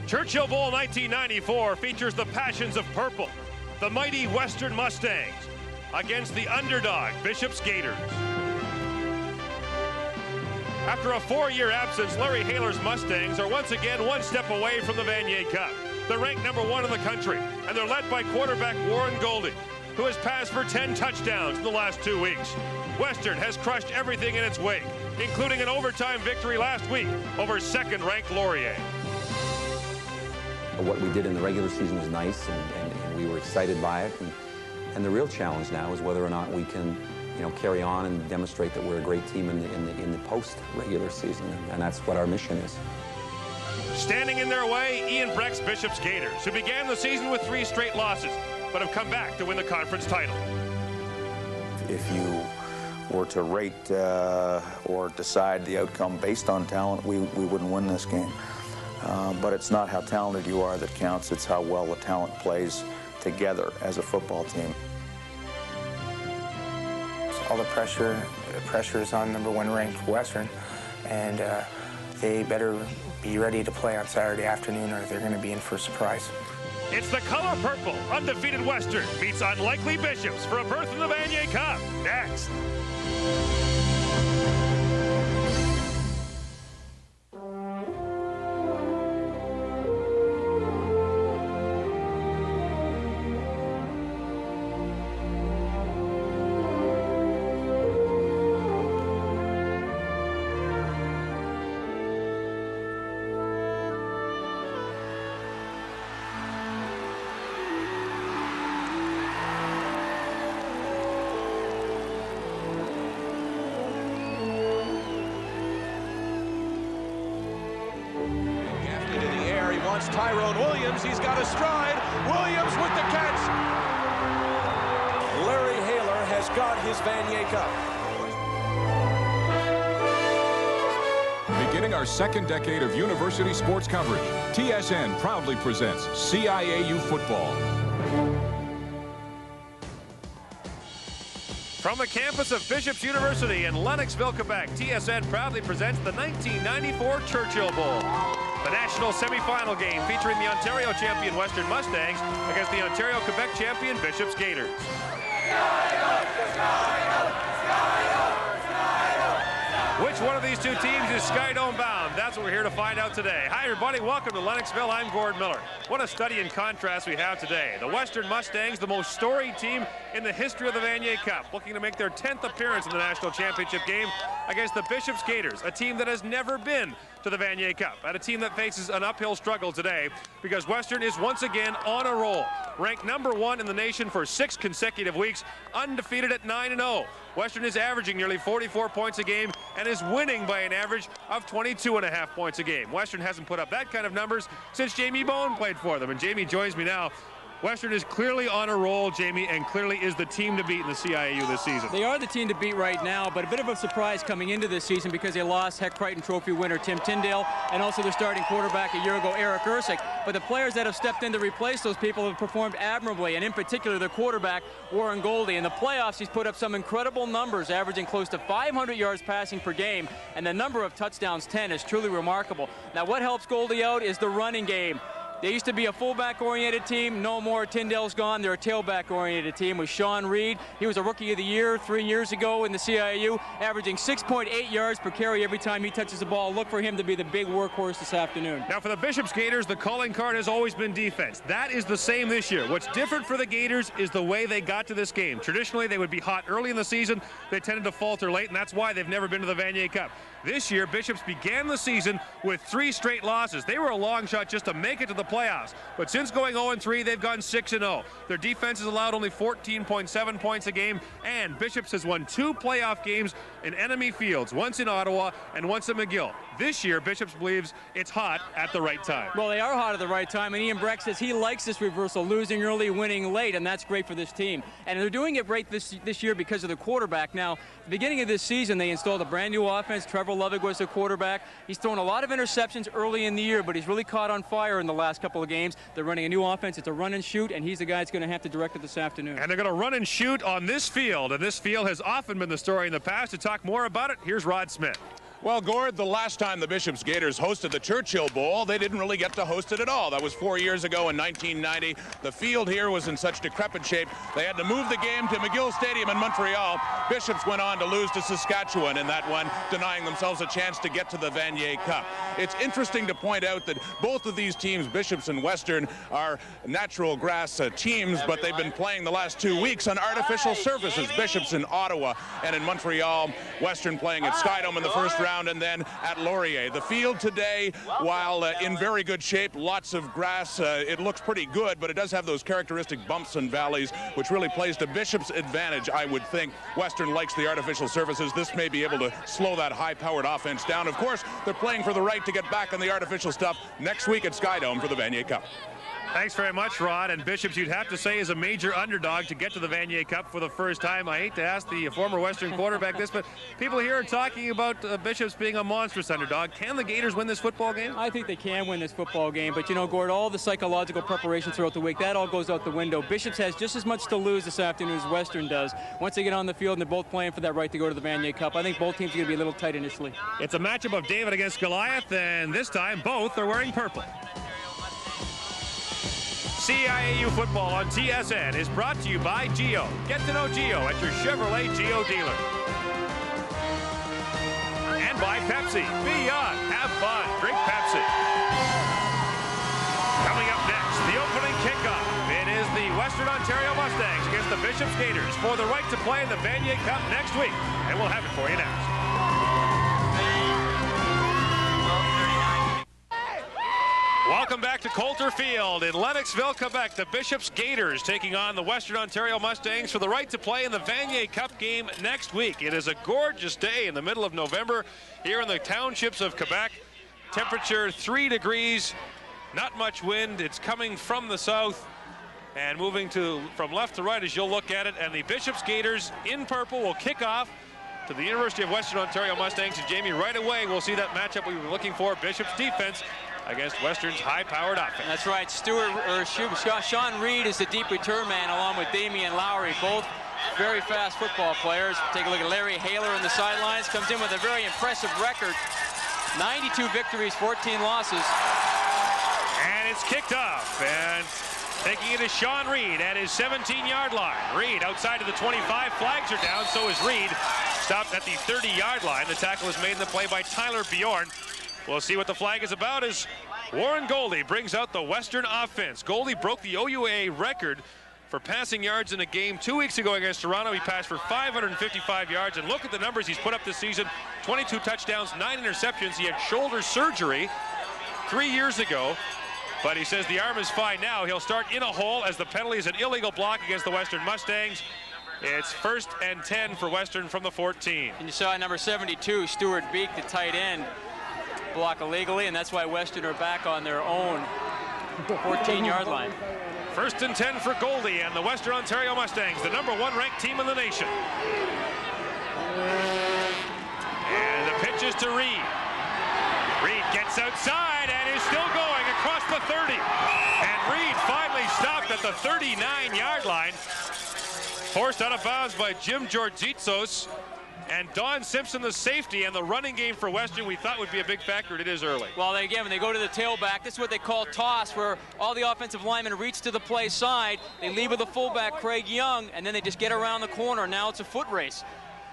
Churchill Bowl 1994 features the passions of purple, the mighty Western Mustangs, against the underdog Bishop's Gaiters. After a 4-year absence, Larry Haler's Mustangs are once again one step away from the Vanier Cup. They're ranked #1 in the country, and they're led by quarterback Warren Goldie, who has passed for 10 touchdowns in the last 2 weeks. Western has crushed everything in its wake, including an overtime victory last week over second-ranked Laurier. What we did in the regular season was nice, and we were excited by it. And the real challenge now is whether or not we can, carry on and demonstrate that we're a great team in the post-regular season, and that's what our mission is. Standing in their way, Ian Breck's Bishop's Gaiters, who began the season with 3 straight losses, but have come back to win the conference title. If you were to rate or decide the outcome based on talent, we wouldn't win this game. But it's not how talented you are that counts, it's how well the talent plays together as a football team. All the pressure is on #1 ranked Western, and they better be ready to play on Saturday afternoon or they're going to be in for a surprise. It's the color purple. Undefeated Western meets unlikely Bishops for a berth in the Vanier Cup. Next. Tyrone Williams, he's got a stride. Williams with the catch. Larry Haler has got his Vanier Cup. Beginning our second decade of university sports coverage, TSN proudly presents CIAU football. From the campus of Bishop's University in Lennoxville, Quebec, TSN proudly presents the 1994 Churchill Bowl. The national semifinal game featuring the Ontario champion Western Mustangs against the Ontario Quebec champion Bishop's Gaiters. Which one of these two teams is Skydome bound? That's what we're here to find out today. Hi everybody, welcome to Lennoxville. I'm Gord Miller. What a study in contrast we have today. The Western Mustangs, the most storied team in the history of the Vanier Cup, looking to make their 10th appearance in the national championship game against the Bishop's Gaiters, a team that has never been to the Vanier Cup, and a team that faces an uphill struggle today because Western is once again on a roll. Ranked #1 in the nation for 6 consecutive weeks, undefeated at 9-0. Western is averaging nearly 44 points a game and is winning by an average of 22.5 points a game. Western hasn't put up that kind of numbers since Jamie Bowen played for them, and Jamie joins me now. Western is clearly on a roll, Jamie, and clearly is the team to beat in the CIAU this season. They are the team to beat right now, but a bit of a surprise coming into this season because they lost Heck Crichton Trophy winner Tim Tyndale and also their starting quarterback a year ago, Eric Ersick. But the players that have stepped in to replace those people have performed admirably, and in particular their quarterback, Warren Goldie. In the playoffs, he's put up some incredible numbers, averaging close to 500 yards passing per game, and the number of touchdowns, 10, is truly remarkable. Now, what helps Goldie out is the running game. They used to be a fullback-oriented team. No more. Tyndale's gone. They're a tailback-oriented team with Sean Reed. He was a Rookie of the Year 3 years ago in the CIAU, averaging 6.8 yards per carry every time he touches the ball. Look for him to be the big workhorse this afternoon. Now, for the Bishop's Gaiters, the calling card has always been defense. That is the same this year. What's different for the Gaiters is the way they got to this game. Traditionally, they would be hot early in the season. They tended to falter late, and that's why they've never been to the Vanier Cup. This year, Bishops began the season with 3 straight losses. They were a long shot just to make it to the playoffs. But since going 0-3, they've gone 6-0. Their defense has allowed only 14.7 points a game, and Bishops has won 2 playoff games in enemy fields, once in Ottawa and once at McGill. This year, Bishops believes it's hot at the right time. Well, they are hot at the right time, and Ian Breck says he likes this reversal, losing early, winning late, and that's great for this team. And they're doing it right this year because of the quarterback. Now, at the beginning of this season, they installed a brand new offense. Trevor Lovig was the quarterback. He's thrown a lot of interceptions early in the year, but he's really caught on fire in the last couple of games. They're running a new offense. It's a run and shoot, and he's the guy that's going to have to direct it this afternoon. And they're going to run and shoot on this field, and this field has often been the story in the past. To talk more about it, here's Rod Smith. Well, Gord, the last time the Bishop's Gators hosted the Churchill Bowl, they didn't really get to host it at all. That was 4 years ago in 1990. The field here was in such decrepit shape, they had to move the game to McGill Stadium in Montreal. Bishops went on to lose to Saskatchewan in that one, denying themselves a chance to get to the Vanier Cup. It's interesting to point out that both of these teams, Bishops and Western, are natural grass teams, but they've been playing the last 2 weeks on artificial surfaces. Bishops in Ottawa and in Montreal, Western playing at Skydome in the first round, and then at Laurier. The field today, while in very good shape, lots of grass, it looks pretty good, but it does have those characteristic bumps and valleys, which really plays to Bishop's advantage, I would think. Western likes the artificial surfaces. This may be able to slow that high-powered offense down. Of course, they're playing for the right to get back on the artificial stuff next week at Skydome for the Vanier Cup. Thanks very much, Rod. And Bishops, you'd have to say, is a major underdog to get to the Vanier Cup for the first time. I hate to ask the former Western quarterback this, but people here are talking about Bishops being a monstrous underdog. Can the Gators win this football game? I think they can win this football game, but you know, Gord, all the psychological preparation throughout the week, that all goes out the window. Bishops has just as much to lose this afternoon as Western does. Once they get on the field and they're both playing for that right to go to the Vanier Cup, I think both teams are going to be a little tight initially. It's a matchup of David against Goliath, and this time both are wearing purple. CIAU football on TSN is brought to you by Geo. Get to know Geo at your Chevrolet Geo dealer. And by Pepsi. Be young, have fun, drink Pepsi. Coming up next, the opening kickoff. It is the Western Ontario Mustangs against the Bishops Gators for the right to play in the Vanier Cup next week. And we'll have it for you next. Welcome back to Coulter Field in Lennoxville, Quebec. The Bishops Gators taking on the Western Ontario Mustangs for the right to play in the Vanier Cup game next week. It is a gorgeous day in the middle of November here in the townships of Quebec. Temperature 3 degrees, not much wind. It's coming from the south and moving from left to right as you'll look at it. And the Bishops Gators in purple will kick off to the University of Western Ontario Mustangs. And Jamie, right away we'll see that matchup we've been looking for. Bishops defense against Western's high-powered offense. That's right. Sean Reed is the deep return man, along with Damian Lowry, both very fast football players. Take a look at Larry Haler on the sidelines. Comes in with a very impressive record. 92 victories, 14 losses. And it's kicked off. And taking it is Sean Reed at his 17-yard line. Reed outside of the 25. Flags are down. So is Reed. Stopped at the 30-yard line. The tackle is made in the play by Tyler Bjorn. We'll see what the flag is about as Warren Goldie brings out the Western offense. Goldie broke the OUA record for passing yards in a game 2 weeks ago against Toronto. He passed for 555 yards, and look at the numbers he's put up this season. 22 touchdowns, 9 interceptions. He had shoulder surgery 3 years ago, but he says the arm is fine now. He'll start in a hole as the penalty is an illegal block against the Western Mustangs. It's 1st and 10 for Western from the 14. And you saw number 72, Stuart Beek, the tight end, block illegally, and that's why Western are back on their own 14-yard line. 1st and 10 for Goldie and the Western Ontario Mustangs, the #1 ranked team in the nation. And the pitch is to Reed. Reed gets outside and is still going across the 30. And Reed finally stopped at the 39-yard line. Forced out of bounds by Jim Georgitsos. And Don Simpson, the safety, and the running game for Western we thought would be a big factor. It is early. Well, again, when they go to the tailback, this is what they call toss, where all the offensive linemen reach to the play side. They leave with the fullback, Craig Young, and then they just get around the corner. Now it's a foot race.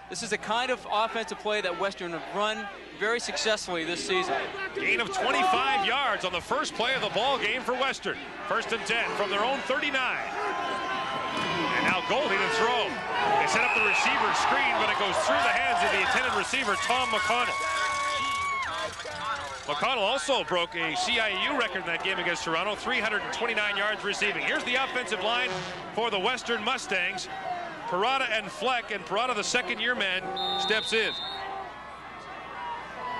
This is the kind of offensive play that Western have run very successfully this season. Gain of 25 yards on the first play of the ball game for Western. 1st and 10 from their own 39. And now Goldie to throw. They set up the receiver screen, but it goes through the hands of the intended receiver, Tom McConnell. McConnell also broke a CIAU record in that game against Toronto, 329 yards receiving. Here's the offensive line for the Western Mustangs. Parada and Fleck, and Parada, the second-year man, steps in.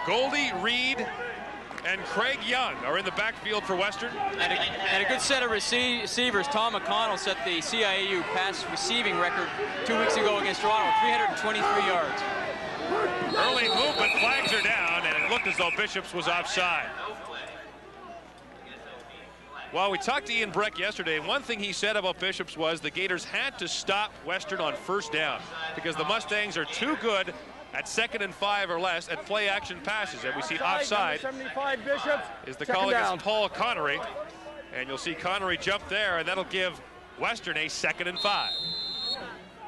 Goldie, Reed, and Craig Young are in the backfield for Western. And a good set of receivers. Tom McConnell set the CIAU pass receiving record 2 weeks ago against Toronto, 323 yards. Early movement, flags are down, and it looked as though Bishops was offside. Well, we talked to Ian Breck yesterday, and one thing he said about Bishops was the Gators had to stop Western on 1st down because the Mustangs are too good at 2nd and 5 or less at play action passes. And we see offside 75 Bishops. is the call against Paul Connery. And you'll see Connery jump there, and that'll give Western a 2nd and 5.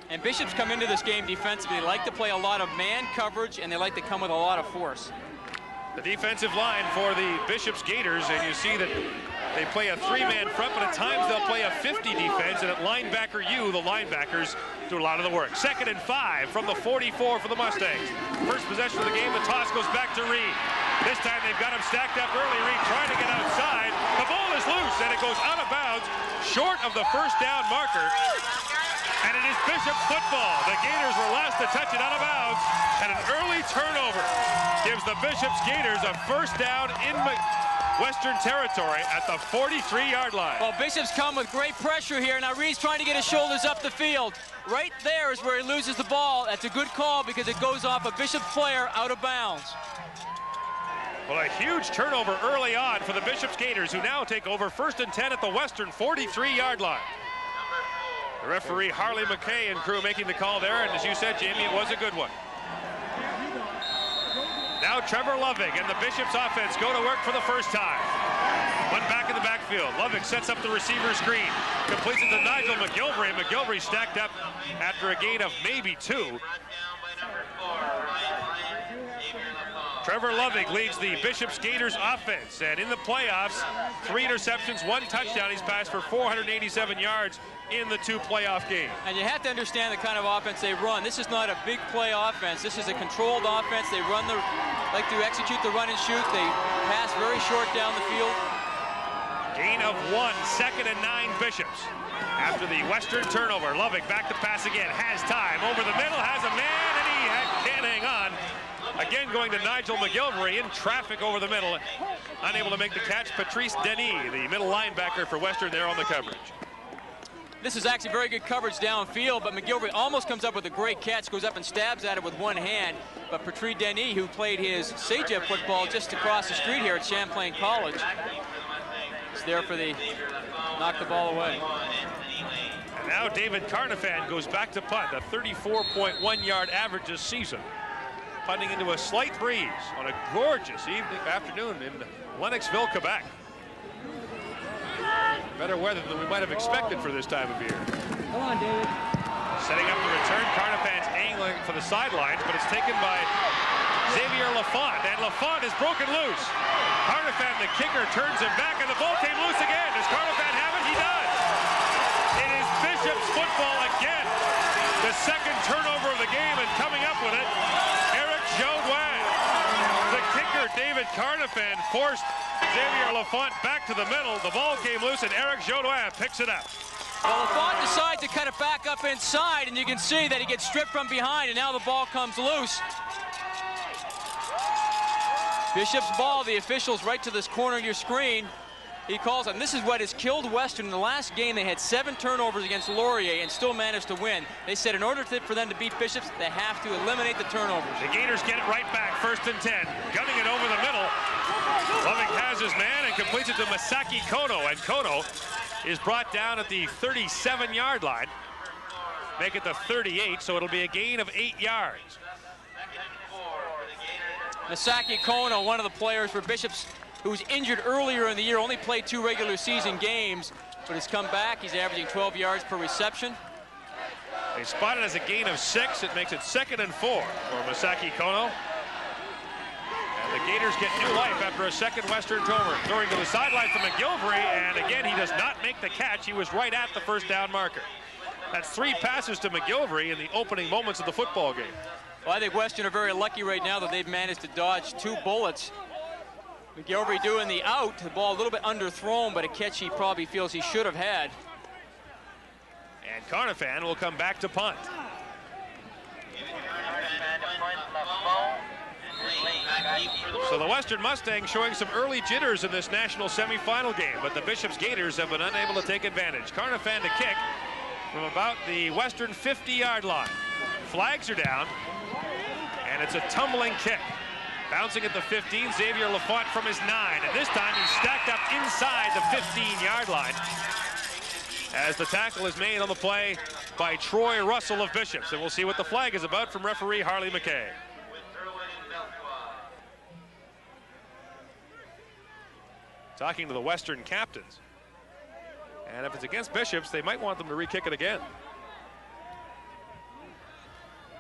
And Bishops come into this game defensively. They like to play a lot of man coverage, and they like to come with a lot of force. The defensive line for the Bishops Gators, and you see that they play a 3-man front, but at times they'll play a 50 defense, and at linebacker U, the linebackers do a lot of the work. 2nd and 5 from the 44 for the Mustangs. First possession of the game, the toss goes back to Reed. This time they've got him stacked up early. Reed trying to get outside. The ball is loose, and it goes out of bounds, short of the first down marker. And it is Bishops football. The Gators were last to touch it out of bounds, and an early turnover gives the Bishops Gators a first down in Western territory at the 43-yard line. Well, Bishops come with great pressure here. Now Reed's trying to get his shoulders up the field. Right there is where he loses the ball. That's a good call because it goes off a Bishops player out of bounds. Well, a huge turnover early on for the Bishops Gators, who now take over 1st and 10 at the Western 43-yard line. The referee, Harley McKay, and crew making the call there, and as you said, Jamie, it was a good one. Now Trevor Lovig and the Bishops offense go to work for the first time. One back in the backfield. Lovig sets up the receiver screen. Completes it to Nigel McGilvery. McGilvery stacked up after a gain of maybe 2. Trevor Lovig leads the Bishops Gators offense, and in the playoffs, 3 interceptions, 1 touchdown. He's passed for 487 yards in the 2 playoff games. And you have to understand the kind of offense they run. This is not a big play offense. This is a controlled offense. They like to execute the run and shoot. They pass very short down the field. Gain of 1, 2nd and 9 Bishops. After the Western turnover, Lovig back to pass again, has time, over the middle, has a man, and he can't hang on. Again going to Nigel McGilvery in traffic over the middle. Unable to make the catch, Patrice Denis, the middle linebacker for Western, there on the coverage. This is actually very good coverage downfield, but McGilvery almost comes up with a great catch, goes up and stabs at it with one hand. But Patrice Denis, who played his CIAU football just across the street here at Champlain College, is there for the knock the ball away. And now David Carnifan goes back to punt, a 34.1-yard average this season. Punting into a slight breeze on a gorgeous afternoon in Lennoxville, Quebec. Better weather than we might have expected for this time of year. Come on, David. Setting up the return, Carnifan's angling for the sidelines, but it's taken by Xavier Lafont, and Lafont is broken loose. Carnifan, the kicker, turns him back, and the ball came loose again. Does Carnifan have it? He does. It is Bishops football again. The 2nd turnover of the game, and coming up with it, the kicker, David Carnifan, forced Xavier Lafont back to the middle. The ball came loose, and Eric Jodoin picks it up. Well, Lafont decides to cut it back up inside, and you can see that he gets stripped from behind, and now the ball comes loose. Bishop's ball, the officials right to this corner of your screen. He calls it, and this is what has killed Western. In the last game, they had 7 turnovers against Laurier and still managed to win. They said in order for them to beat Bishops, they have to eliminate the turnovers. The Gators get it right back, 1st and 10. Gunning it over the middle. Loving has his man and completes it to Masaki Kono, and Kono is brought down at the 37-yard line. Make it the 38, so it'll be a gain of 8 yards. Masaki Kono, one of the players for Bishops, who was injured earlier in the year, only played 2 regular season games, but has come back. He's averaging 12 yards per reception. They spot it as a gain of 6. It makes it 2nd and 4 for Masaki Kono. And the Gators get new life after a 2nd Western turnover. Throwing to the sidelines to McGilvery, and again, he does not make the catch. He was right at the first down marker. That's 3 passes to McGilvery in the opening moments of the football game. Well, I think Western are very lucky right now that they've managed to dodge 2 bullets. McGilvery doing the out, the ball a little bit underthrown, but a catch he probably feels he should have had. And Carnifan will come back to punt. So the Western Mustangs showing some early jitters in this national semifinal game, but the Bishops Gators have been unable to take advantage. Carnifan to kick from about the Western 50-yard line. Flags are down, and it's a tumbling kick. Bouncing at the 15, Xavier Lafont from his 9, and this time he's stacked up inside the 15-yard line as the tackle is made on the play by Troy Russell of Bishops, and we'll see what the flag is about from referee Harley McKay. talking to the Western captains. And if it's against Bishops, they might want them to re-kick it again.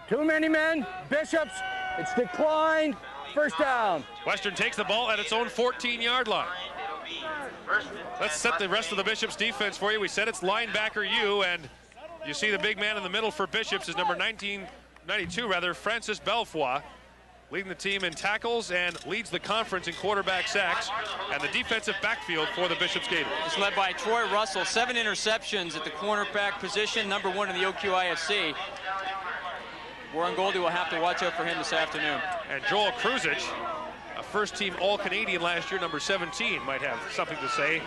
Too many men. Bishops. It's declined. First down. Western takes the ball at its own 14-yard line. Let's set the rest of the Bishops defense for you. We said it's linebacker U, and you see the big man in the middle for Bishops is number 92, Francis Belfoy, leading the team in tackles and leads the conference in quarterback sacks, and the defensive backfield for the Bishops Gators. It's led by Troy Russell, 7 interceptions at the cornerback position, number 1 in the OQIFC. Warren Goldie will have to watch out for him this afternoon. And Joel Kruzich, a first-team All-Canadian last year, number 17, might have something to say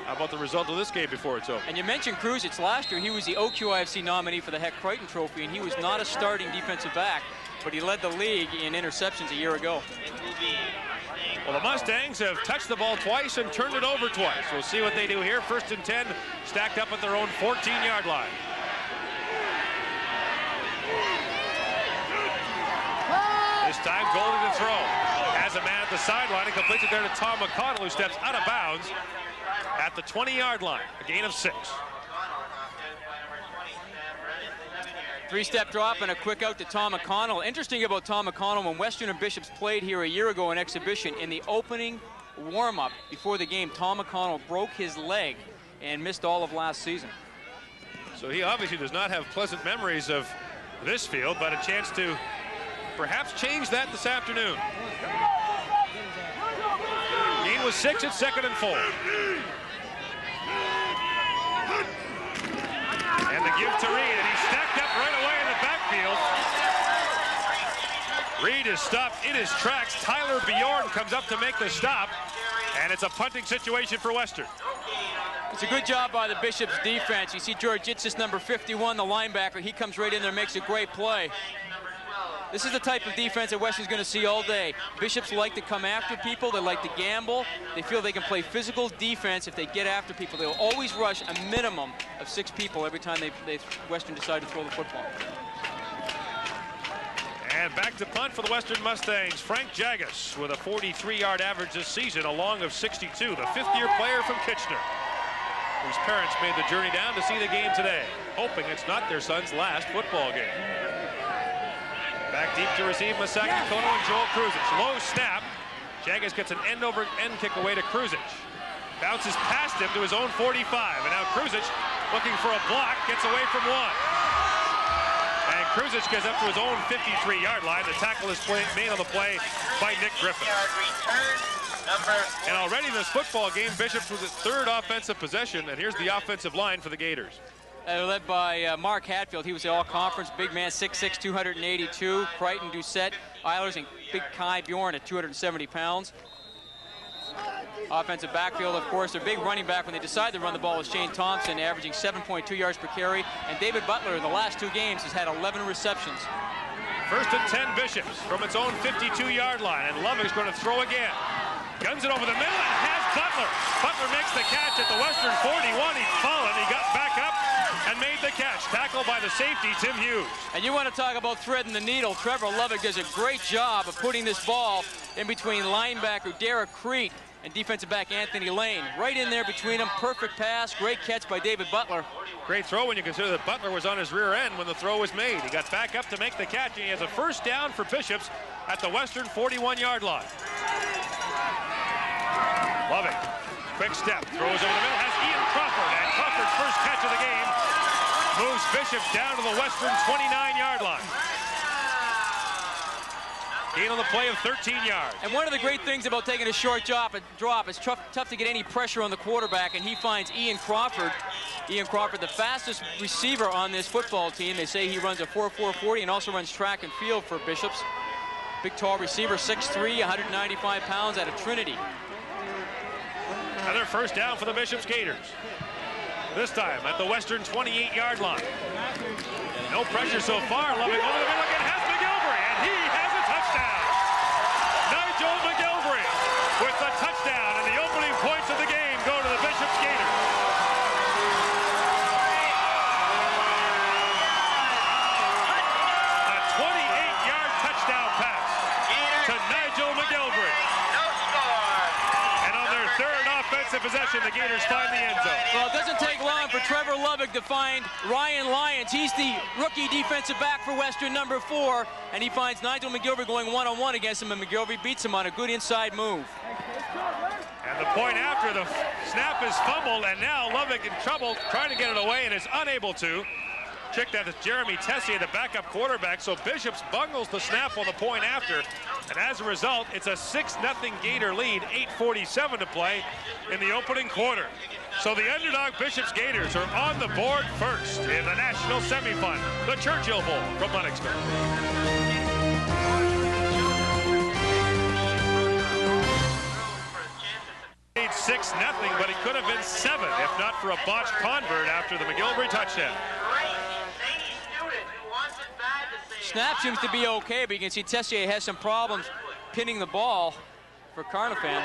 about the result of this game before it's over. And you mentioned Kruzich. Last year, he was the OQIFC nominee for the Heck Crichton Trophy, and he was not a starting defensive back, but he led the league in interceptions a year ago. Well, the Mustangs have touched the ball twice and turned it over twice. We'll see what they do here. 1st and 10, stacked up at their own 14-yard line. This time, Goldie to throw. Has a man at the sideline and completes it there to Tom McConnell, who steps out of bounds at the 20-yard line. A gain of 6. 3-step drop and a quick out to Tom McConnell. Interesting about Tom McConnell, when Western and Bishops played here a year ago in exhibition, in the opening warm-up before the game, Tom McConnell broke his leg and missed all of last season. So he obviously does not have pleasant memories of this field, but a chance to perhaps change that this afternoon. Gain was 6 at 2nd and 4. And the give to Reed, and he's stacked up right away in the backfield. Reed is stopped in his tracks. Tyler Bjorn comes up to make the stop, and it's a punting situation for Western. It's a good job by the Bishops defense. You see George Itzis, number 51, the linebacker. He comes right in there, makes a great play. This is the type of defense that Western's going to see all day. Bishops like to come after people. They like to gamble. They feel they can play physical defense if they get after people. They'll always rush a minimum of 6 people every time Western decide to throw the football. And back to punt for the Western Mustangs. Frank Jagus with a 43-yard average this season, a long of 62. The 5th-year player from Kitchener, whose parents made the journey down to see the game today, hoping it's not their son's last football game. Back deep to receive Masaki Kono and Joel Kruzich. Low snap. Jagus gets an end-over-end kick away to Kruzich. Bounces past him to his own 45. And now Kruzich, looking for a block, gets away from 1. And Kruzich gets up to his own 53-yard line. The tackle is made on the play by Nick Griffin. And already in this football game, Bishops was its 3rd offensive possession. And here's the offensive line for the Gators. Led by Mark Hatfield. He was the all-conference big man, 6'6", 282. Crichton, Doucette, Eilers, and big Kai Bjorn at 270 pounds. Offensive backfield, of course, their big running back when they decide to run the ball is Shane Thompson, averaging 7.2 yards per carry. And David Butler in the last 2 games has had 11 receptions. 1st and 10 Bishops from its own 52-yard line. And Lovick's going to throw again. Guns it over the middle and has Butler. Butler makes the catch at the Western 41. He's fallen. He got back up and made the catch. Tackled by the safety, Tim Hughes. And you want to talk about threading the needle. Trevor Lovick does a great job of putting this ball in between linebacker Derek Crete and defensive back Anthony Lane. Right in there between them. Perfect pass. Great catch by David Butler. Great throw when you consider that Butler was on his rear end when the throw was made. He got back up to make the catch, and he has a 1st down for Bishops at the Western 41-yard line. Lovick, quick step, throws over the middle, has Ian Crawford, and Crawford's 1st catch of the game moves Bishops down to the Western 29-yard line. Gain on the play of 13 yards. And one of the great things about taking a short drop, it's tough to get any pressure on the quarterback, and he finds Ian Crawford. Ian Crawford, the fastest receiver on this football team. They say he runs a 4.4 40 and also runs track and field for Bishops. Big, tall receiver, 6'3", 195 pounds out of Trinity. Another 1st down for the Bishops Gators. This time at the Western 28-yard line. No pressure so far. Lovick over the middle again, has McGilvery, and he has a touchdown. Nigel McGilvery with the touchdown, and the opening points of the game go to the Bishops Gators. A 28-yard touchdown pass to Nigel McGilvery. And on their 3rd offensive possession. The Gators find the end zone. Well, it doesn't take long for Trevor Lubbock to find Ryan Lyons. He's the rookie defensive back for Western, number 4, and he finds Nigel McGilvery going one-on-one against him, and McGilvery beats him on a good inside move. And the point after, the snap is fumbled, and now Lubbock in trouble trying to get it away and is unable to. Check that, it's Jeremy Tessier, the backup quarterback, so Bishops bungles the snap on the point after, and as a result, it's a 6-0 Gator lead, 8:47 to play in the opening quarter. So the underdog Bishops Gators are on the board first in the national semifinal, the Churchill Bowl from Lennoxville. 6-0, but it could have been 7 if not for a botched convert after the McGilvery touchdown. Snap seems to be okay, but you can see Tessier has some problems pinning the ball for Carnifan.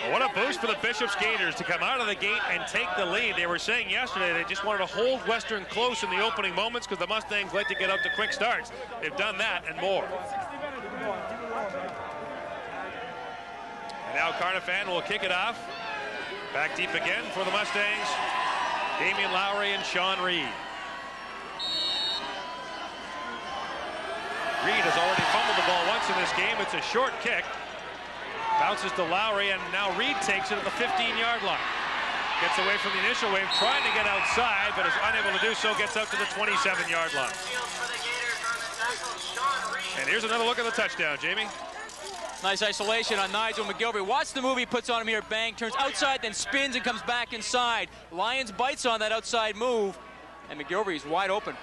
Well, what a boost for the Bishops Gators to come out of the gate and take the lead. They were saying yesterday they just wanted to hold Western close in the opening moments because the Mustangs like to get out to quick starts. They've done that and more. And now Carnifan will kick it off. Back deep again for the Mustangs. Damian Lowry and Sean Reed. Reed has already fumbled the ball once in this game. It's a short kick. Bounces to Lowry, and now Reed takes it at the 15-yard line. Gets away from the initial wave, trying to get outside, but is unable to do so. Gets out to the 27-yard line. And here's another look at the touchdown, Jamie. Nice isolation on Nigel McGilvery. Watch the move he puts on him here. Bang, turns outside, then spins and comes back inside. Lyons bites on that outside move, and McGilvery's wide open.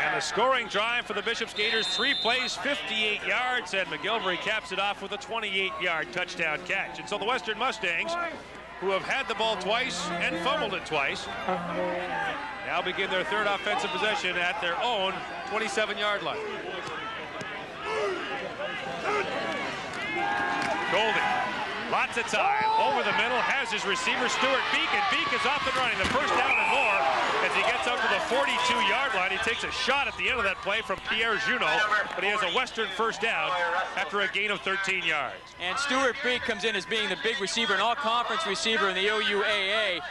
And the scoring drive for the Bishops Gators, 3 plays, 58 yards, and McGilvery caps it off with a 28-yard touchdown catch. And so the Western Mustangs, who have had the ball twice and fumbled it twice, now begin their 3rd offensive possession at their own 27-yard line. Goldie, lots of time, over the middle, has his receiver, Stuart Beek, and Beek is off and running. The first down and more as he gets out to the 42-yard line. He takes a shot at the end of that play from Pierre Junot, but he has a Western first down after a gain of 13 yards. And Stuart Beek comes in as being the big receiver, an all-conference receiver in the OUAA.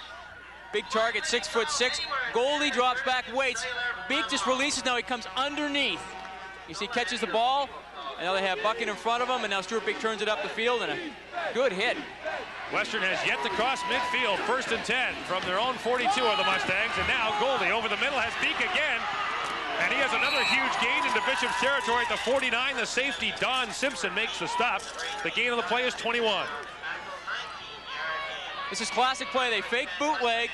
Big target, 6'6". Goldie drops back, waits. Beek just releases, now he comes underneath. You see, catches the ball, and now they have Bucket in front of him, and now Stuart Beek turns it up the field, and a good hit. Western has yet to cross midfield, 1st and 10 from their own 42 of the Mustangs, and now Goldie over the middle has Beek again, and he has another huge gain into Bishop's territory at the 49. The safety, Don Simpson, makes the stop. The gain of the play is 21. This is classic play. They fake bootleg,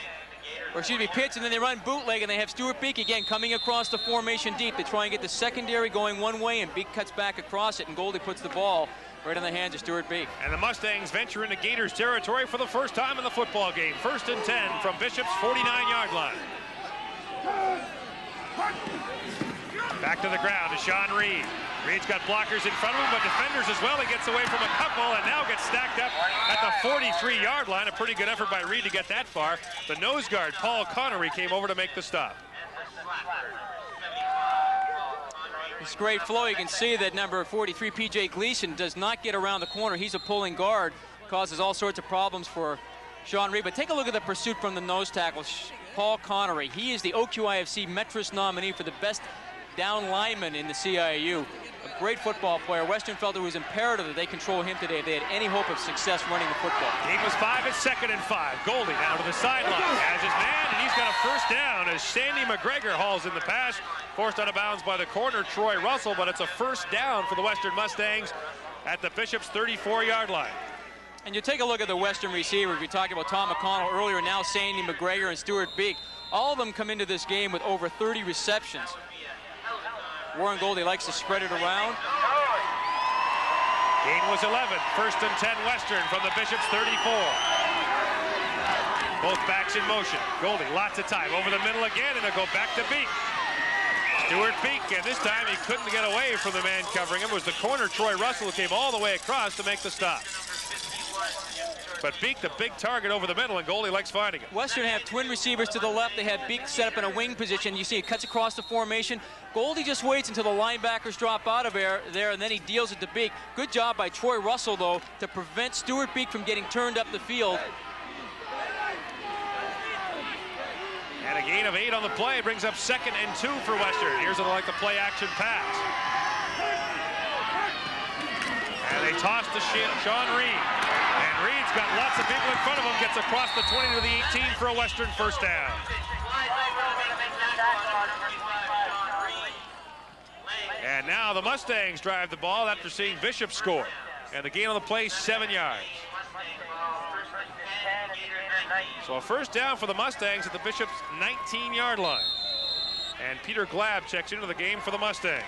or excuse me, pitch, and then they run bootleg, and they have Stuart Beek again coming across the formation deep. They try and get the secondary going one way, and Beek cuts back across it, and Goldie puts the ball right in the hands of Stuart Beek. And the Mustangs venture into Gators territory for the first time in the football game. 1st and 10 from Bishop's 49-yard line. Back to the ground to Sean Reed. Reed's got blockers in front of him, but defenders as well. He gets away from a couple and now gets stacked up at the 43-yard line. A pretty good effort by Reed to get that far. The nose guard, Paul Connery, came over to make the stop. It's great flow. You can see that number 43, P.J. Gleason, does not get around the corner. He's a pulling guard, causes all sorts of problems for Sean Reed. But take a look at the pursuit from the nose tackle, Paul Connery. He is the OQIFC Metris nominee for the best down lineman in the CIAU. A great football player. Western felt it was imperative that they control him today if they had any hope of success running the football. Game was 5, it's 2nd and 5. Goldie now to the sideline. Has his man, and he's got a first down as Sandy McGregor hauls in the pass. Forced out of bounds by the corner, Troy Russell, but it's a first down for the Western Mustangs at the Bishop's 34-yard line. And you take a look at the Western receivers. We talked about Tom McConnell earlier, now Sandy McGregor and Stuart Beek. All of them come into this game with over 30 receptions. Warren Goldie likes to spread it around. Gain was 11. 1st and 10 Western from the Bishop's 34. Both backs in motion. Goldie, lots of time. Over the middle again, and they'll go back to Beek. Stuart Beek, and this time he couldn't get away from the man covering him. It was the corner, Troy Russell, who came all the way across to make the stop. But Beek, the big target over the middle, and goalie likes finding it. Western have twin receivers to the left. They have Beek set up in a wing position. You see it cuts across the formation. Goldie just waits until the linebackers drop out of there, and then he deals it to Beek. Good job by Troy Russell, though, to prevent Stuart Beek from getting turned up the field. And a gain of 8 on the play brings up 2nd and 2 for Western. Here's what I like the play action pass. And they toss to Sean Reed. And Reed's got lots of people in front of him, gets across the 20 to the 18 for a Western first down. And now the Mustangs drive the ball after seeing Bishop score. And the gain on the play, 7 yards. So a first down for the Mustangs at the Bishop's 19-yard line. And Peter Glab checks into the game for the Mustangs.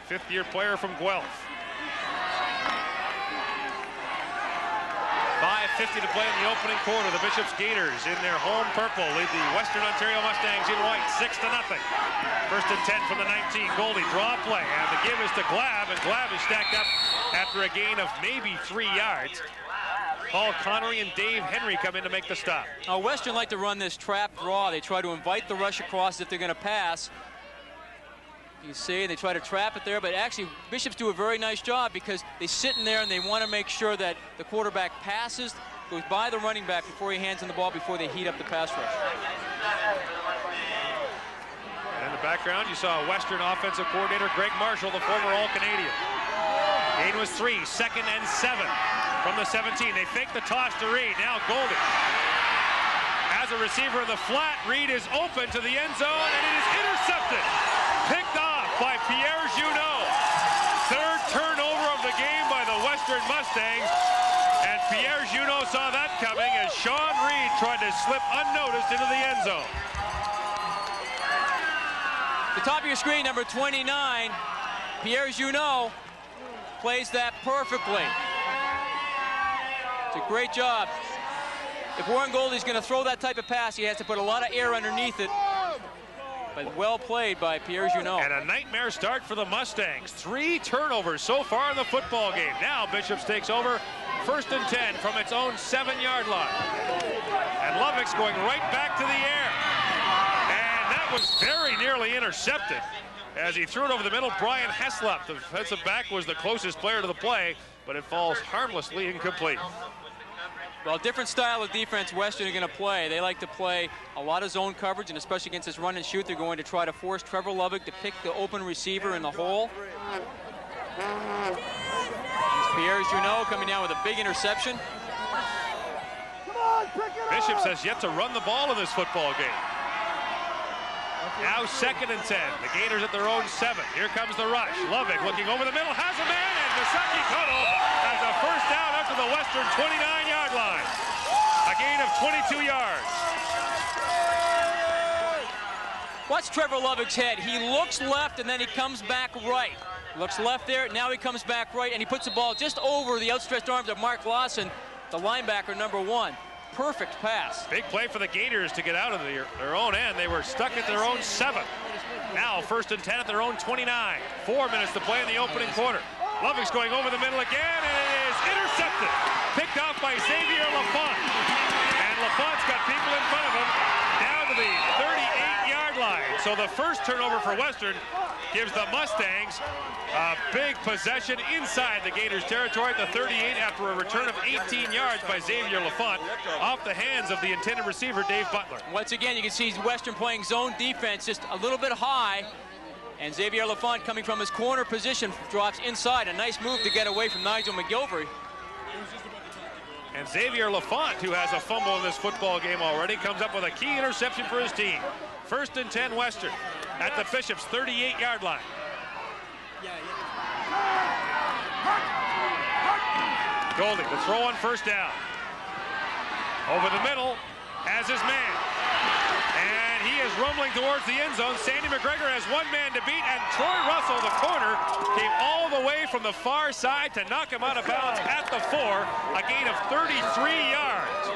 5th-year player from Guelph. 5:50 to play in the opening quarter. The Bishop's Gaiters in their home purple lead the Western Ontario Mustangs in white 6-0. 1st and 10 from the 19. Goldie draw play, and the give is to Glab, and Glab is stacked up after a gain of maybe 3 yards. Paul Connery and Dave Henry come in to make the stop. Western like to run this trap draw. They try to invite the rush across if they're going to pass. You see, they try to trap it there, but actually Bishops do a very nice job because they sit in there and they want to make sure that the quarterback passes, goes by the running back before he hands him the ball before they heat up the pass rush. And in the background, you saw Western offensive coordinator Greg Marshall, the former All-Canadian. Gain was 3, 2nd and 7 from the 17. They fake the toss to Reed. Now Goldie has a receiver in the flat. Reed is open to the end zone, and it is intercepted. Picked off by Pierre Junot. 3rd turnover of the game by the Western Mustangs. And Pierre Junot saw that coming as Sean Reed tried to slip unnoticed into the end zone. The top of your screen, number 29, Pierre Junot plays that perfectly. It's a great job. If Warren Goldie's going to throw that type of pass, he has to put a lot of air underneath it. But well played by Pierre Junot. And a nightmare start for the Mustangs. 3 turnovers so far in the football game. Now Bishops takes over 1st and 10 from its own 7-yard line. And Lovick's going right back to the air. And that was very nearly intercepted as he threw it over the middle. Brian Heslop, the defensive back, was the closest player to the play, but it falls harmlessly incomplete. Well, different style of defense Western are going to play. They like to play a lot of zone coverage, and especially against this run and shoot, they're going to try to force Trevor Lovick to pick the open receiver in the hole. Here's Pierre Junot coming down with a big interception. Bishops has yet to run the ball in this football game. Now 2nd and 10. The Gators at their own 7. Here comes the rush. Lovick looking over the middle, has a man, and Misaki Koto has a first down up to the Western 29-yard line. A gain of 22 yards. Watch Trevor Lovick's head. He looks left and then he comes back right. Looks left there, now he comes back right, and he puts the ball just over the outstretched arms of Mark Lawson, the linebacker, number 1. Perfect pass. Big play for the Gators to get out of their own end. They were stuck at their own 7. Now 1st and 10 at their own 29. 4 minutes to play in the opening quarter. Lovick's going over the middle again, and it is intercepted. Picked off by Xavier Lafont. And Lafont's got people in front of him down to the 38-yard line. So the first turnover for Western gives the Mustangs a big possession inside the Gators' territory at the 38 after a return of 18 yards by Xavier Lafont off the hands of the intended receiver, Dave Butler. Once again, you can see Western playing zone defense just a little bit high, and Xavier Lafont coming from his corner position drops inside. A nice move to get away from Nigel McGilvery. And Xavier Lafont, who has a fumble in this football game already, comes up with a key interception for his team. 1st and 10 Western at the Bishop's 38-yard line. Goldie, the throw on first down. Over the middle, has his man. And he is rumbling towards the end zone. Sandy McGregor has 1 man to beat, and Troy Russell, the corner, came all the way from the far side to knock him out of bounds at the 4, a gain of 33 yards.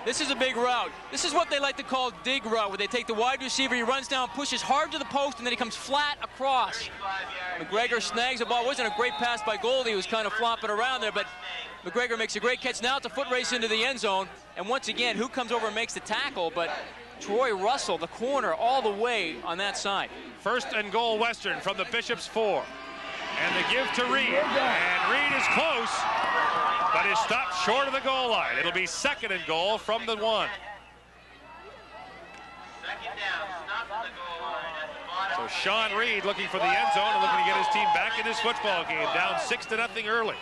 This is a big route. This is what they like to call dig route, where they take the wide receiver, he runs down, pushes hard to the post, and then he comes flat across. McGregor snags the ball. It wasn't a great pass by Goldie, who was kind of flopping around there, but McGregor makes a great catch. Now it's a foot race into the end zone, and once again, who comes over and makes the tackle? But Troy Russell, the corner, all the way on that side. First and goal, Western from the Bishops 4. And the give to Reed. And Reed is close, but is stopped short of the goal line. It'll be second and goal from the 1. So Sean Reed looking for the end zone and looking to get his team back in this football game. Down 6-0 early.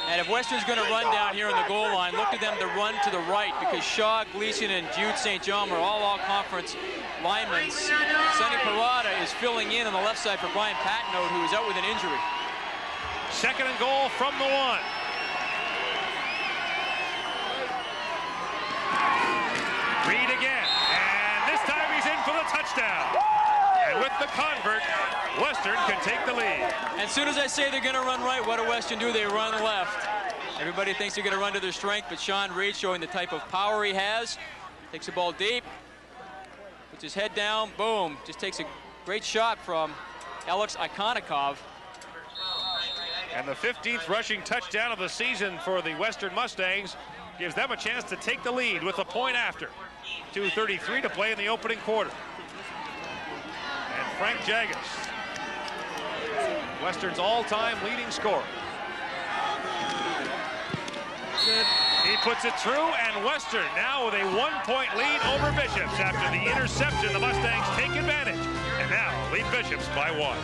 And if Western's going to run down here on the goal line, look at them to run to the right, because Shaw, Gleason, and Jude St. John are all conference linemen. Sonny Parada is filling in on the left side for Brian Patnode, who is out with an injury. Second and goal from the 1. Reed again, and this time he's in for the touchdown. And with the convert, Western can take the lead. As soon as I say they're going to run right, what do Western do? They run left. Everybody thinks they're going to run to their strength, but Sean Reed, showing the type of power he has, takes the ball deep, puts his head down, boom, just takes a great shot from Alex Ikonikov. And the 15th rushing touchdown of the season for the Western Mustangs gives them a chance to take the lead with a point after. 2:33 to play in the opening quarter. And Frank Jagus, Western's all-time leading scorer. He puts it through, and Western now with a 1-point lead over Bishops. After the interception, the Mustangs take advantage and now lead Bishops by 1.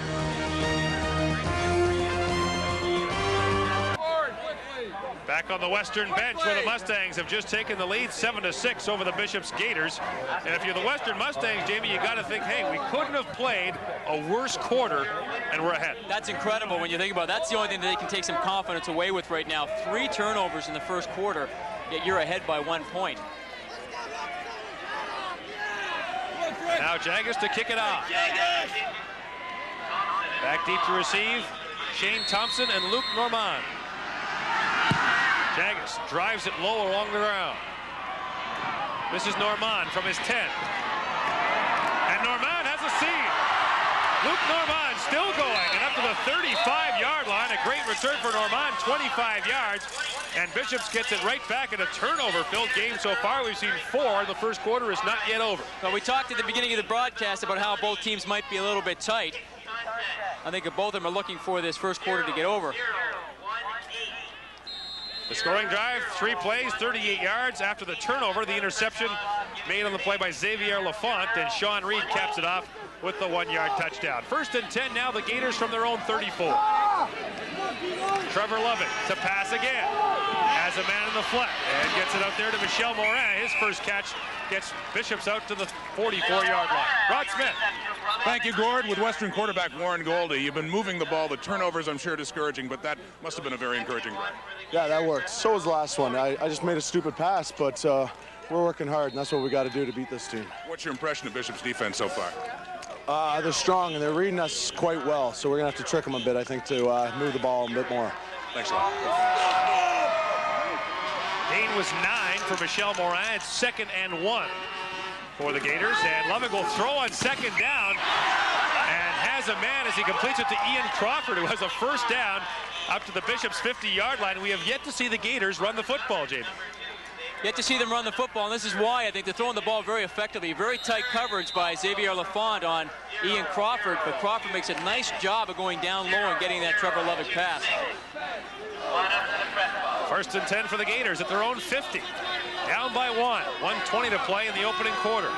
Back on the Western bench, where the Mustangs have just taken the lead 7-6 over the Bishops Gators. And if you're the Western Mustangs, Jamie, you got to think, hey, we couldn't have played a worse quarter, and we're ahead. That's incredible when you think about it. That's the only thing that they can take some confidence away with right now. 3 turnovers in the first quarter, yet you're ahead by 1 point. Now Jagus to kick it off. Back deep to receive, Shane Thompson and Luke Normand. Jagus drives it low along the ground. This is Normand from his 10. And Normand has a seam. Luke Normand still going, and up to the 35-yard line. A great return for Normand, 25 yards. And Bishops gets it right back in a turnover-filled game so far. We've seen 4. The first quarter is not yet over. Well, we talked at the beginning of the broadcast about how both teams might be a little bit tight. I think both of them are looking for this first quarter to get over. The scoring drive, 3 plays, 38 yards. After the turnover, the interception made on the play by Xavier Lafont, and Sean Reed caps it off with the 1-yard touchdown. First and 10 now, the Gators from their own 34. Trevor Lovett to pass again. Has a man in the flat and gets it out there to Michel Morin. His first catch gets Bishops out to the 44-yard line. Rod Smith. Thank you, Gord. With Western quarterback Warren Goldie, you've been moving the ball. The turnovers, I'm sure, discouraging, but that must have been a very encouraging drive. Yeah, that worked. So was the last one. I just made a stupid pass, but we're working hard, and that's what we got to do to beat this team. What's your impression of Bishops' defense so far? They're strong, and they're reading us quite well, so we're going to have to trick them a bit, I think, to move the ball a bit more. Thanks a lot. Gain was 9 for Michel Morin. It's 2nd and 1 for the Gators. And Lovett will throw on 2nd down and has a man as he completes it to Ian Crawford, who has a first down up to the Bishops' 50-yard line. We have yet to see the Gators run the football, Jamie. Yet to see them run the football, and this is why I think they're throwing the ball very effectively. Very tight coverage by Xavier Lafont on Ian Crawford, but Crawford makes a nice job of going down low and getting that Trevor Lovett pass. First and 10 for the Gators at their own 50. Down by 1. 1:20 to play in the opening quarter.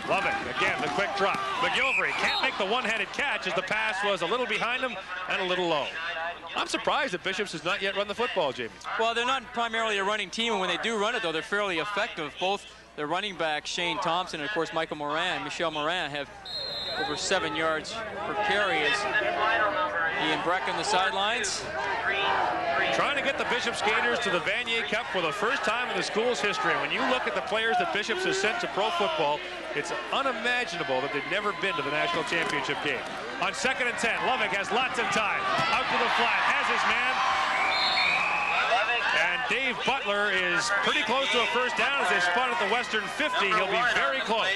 Lovett, again, the quick drop. McGilvery can't make the one-handed catch as the pass was a little behind him and a little low. I'm surprised that Bishops has not yet run the football, Jamie. Well, they're not primarily a running team, and when they do run it, though, they're fairly effective. Both their running backs, Shane Thompson and, of course, Michel Morin, have over 7 yards per carry. As Ian Breck on the sidelines. Trying to get the Bishop's Gators to the Vanier Cup for the first time in the school's history. When you look at the players that Bishop's has sent to pro football, it's unimaginable that they've never been to the national championship game. On 2nd and 10, Lovick has lots of time. Out to the flat, has his man. And Dave Butler is pretty close to a first down as they spot at the Western 50. He'll be very close.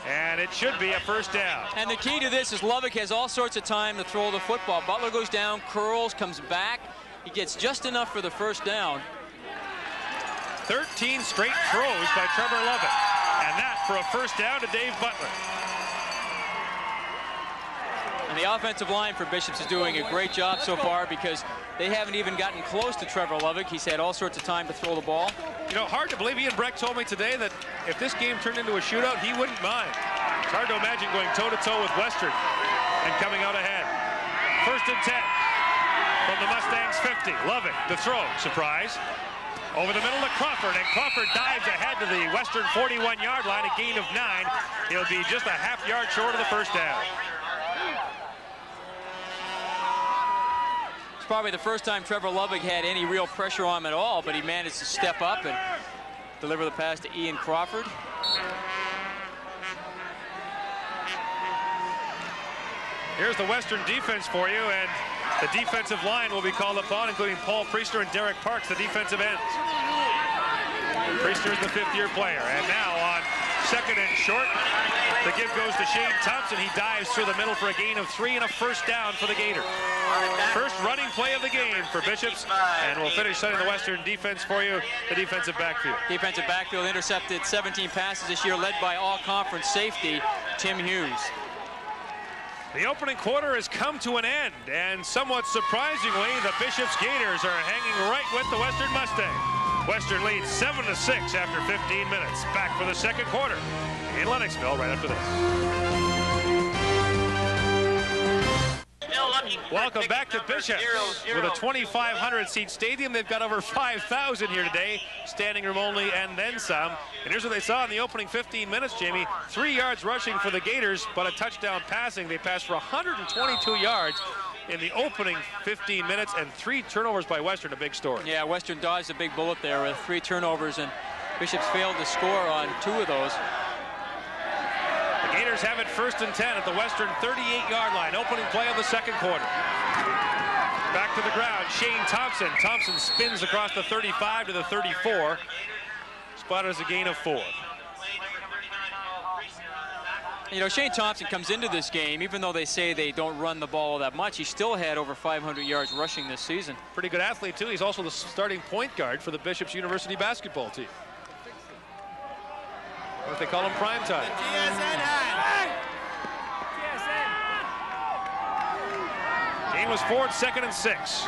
And it should be a first down. And the key to this is Lovick has all sorts of time to throw the football. Butler goes down, curls, comes back. He gets just enough for the first down. 13 straight throws by Trevor Lovick. And that for a first down to Dave Butler. And the offensive line for Bishops is doing a great job so far because they haven't even gotten close to Trevor Lovick. He's had all sorts of time to throw the ball. You know, hard to believe. Ian Breck told me today that if this game turned into a shootout, he wouldn't mind. It's hard to imagine going toe-to-toe with Western and coming out ahead. 1st and 10 from the Mustangs 50. Lovick, the throw, surprise. Over the middle to Crawford, and Crawford dives ahead to the Western 41-yard line, a gain of 9. He'll be just a half yard short of the first down. Probably the first time Trevor Lovick had any real pressure on him at all, but he managed to step up and deliver the pass to Ian Crawford. Here's the Western defense for you, and the defensive line will be called upon, including Paul Priester and Derek Parks, the defensive ends. Priester is the 5th-year player, and now on 2nd and short, the give goes to Shane Thompson. He dives through the middle for a gain of 3 and a first down for the Gators. First running play of the game for Bishops, and we'll finish setting the Western defense for you, the defensive backfield. Defensive backfield intercepted 17 passes this year, led by all-conference safety Tim Hughes. The opening quarter has come to an end, and somewhat surprisingly, the Bishops Gators are hanging right with the Western Mustangs. Western leads 7-6 after 15 minutes. Back for the second quarter in Lennoxville right after this. Welcome back to Bishops. With a 2,500-seat stadium, they've got over 5,000 here today, standing room only and then some. And here's what they saw in the opening 15 minutes, Jamie. 3 yards rushing for the Gators, but a touchdown passing. They passed for 122 yards in the opening 15 minutes, and 3 turnovers by Western, a big story. Yeah, Western dodged a big bullet there with 3 turnovers, and Bishops failed to score on 2 of those. The Gators have it 1st and 10 at the Western 38-yard line. Opening play of the second quarter. Back to the ground, Shane Thompson. Thompson spins across the 35 to the 34. Spotted as a gain of 4. You know, Shane Thompson comes into this game, even though they say they don't run the ball that much, he still had over 500 yards rushing this season. Pretty good athlete, too. He's also the starting point guard for the Bishops University basketball team. What they call him, prime time. Game was forward, 2nd and 6.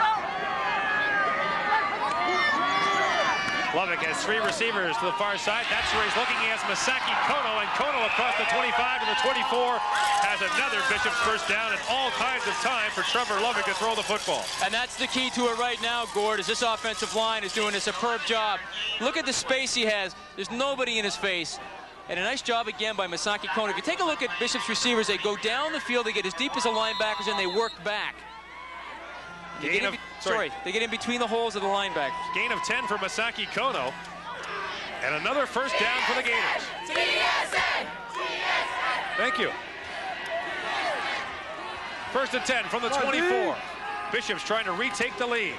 Lovick has 3 receivers to the far side. That's where he's looking. He has Masaki Kono, and Kono across the 25 to the 24 has another Bishops first down, and all kinds of time for Trevor Lovick to throw the football. And that's the key to it right now, Gord, is this offensive line is doing a superb job. Look at the space he has. There's nobody in his face. And a nice job again by Masaki Kono. If you take a look at Bishops receivers, they go down the field, they get as deep as the linebackers, and they work back. They get in between the holes of the linebackers. Gain of 10 for Masaki Kono. And another first down for the Gators. Thank you. 1st and 10 from the 24. Bishops trying to retake the lead.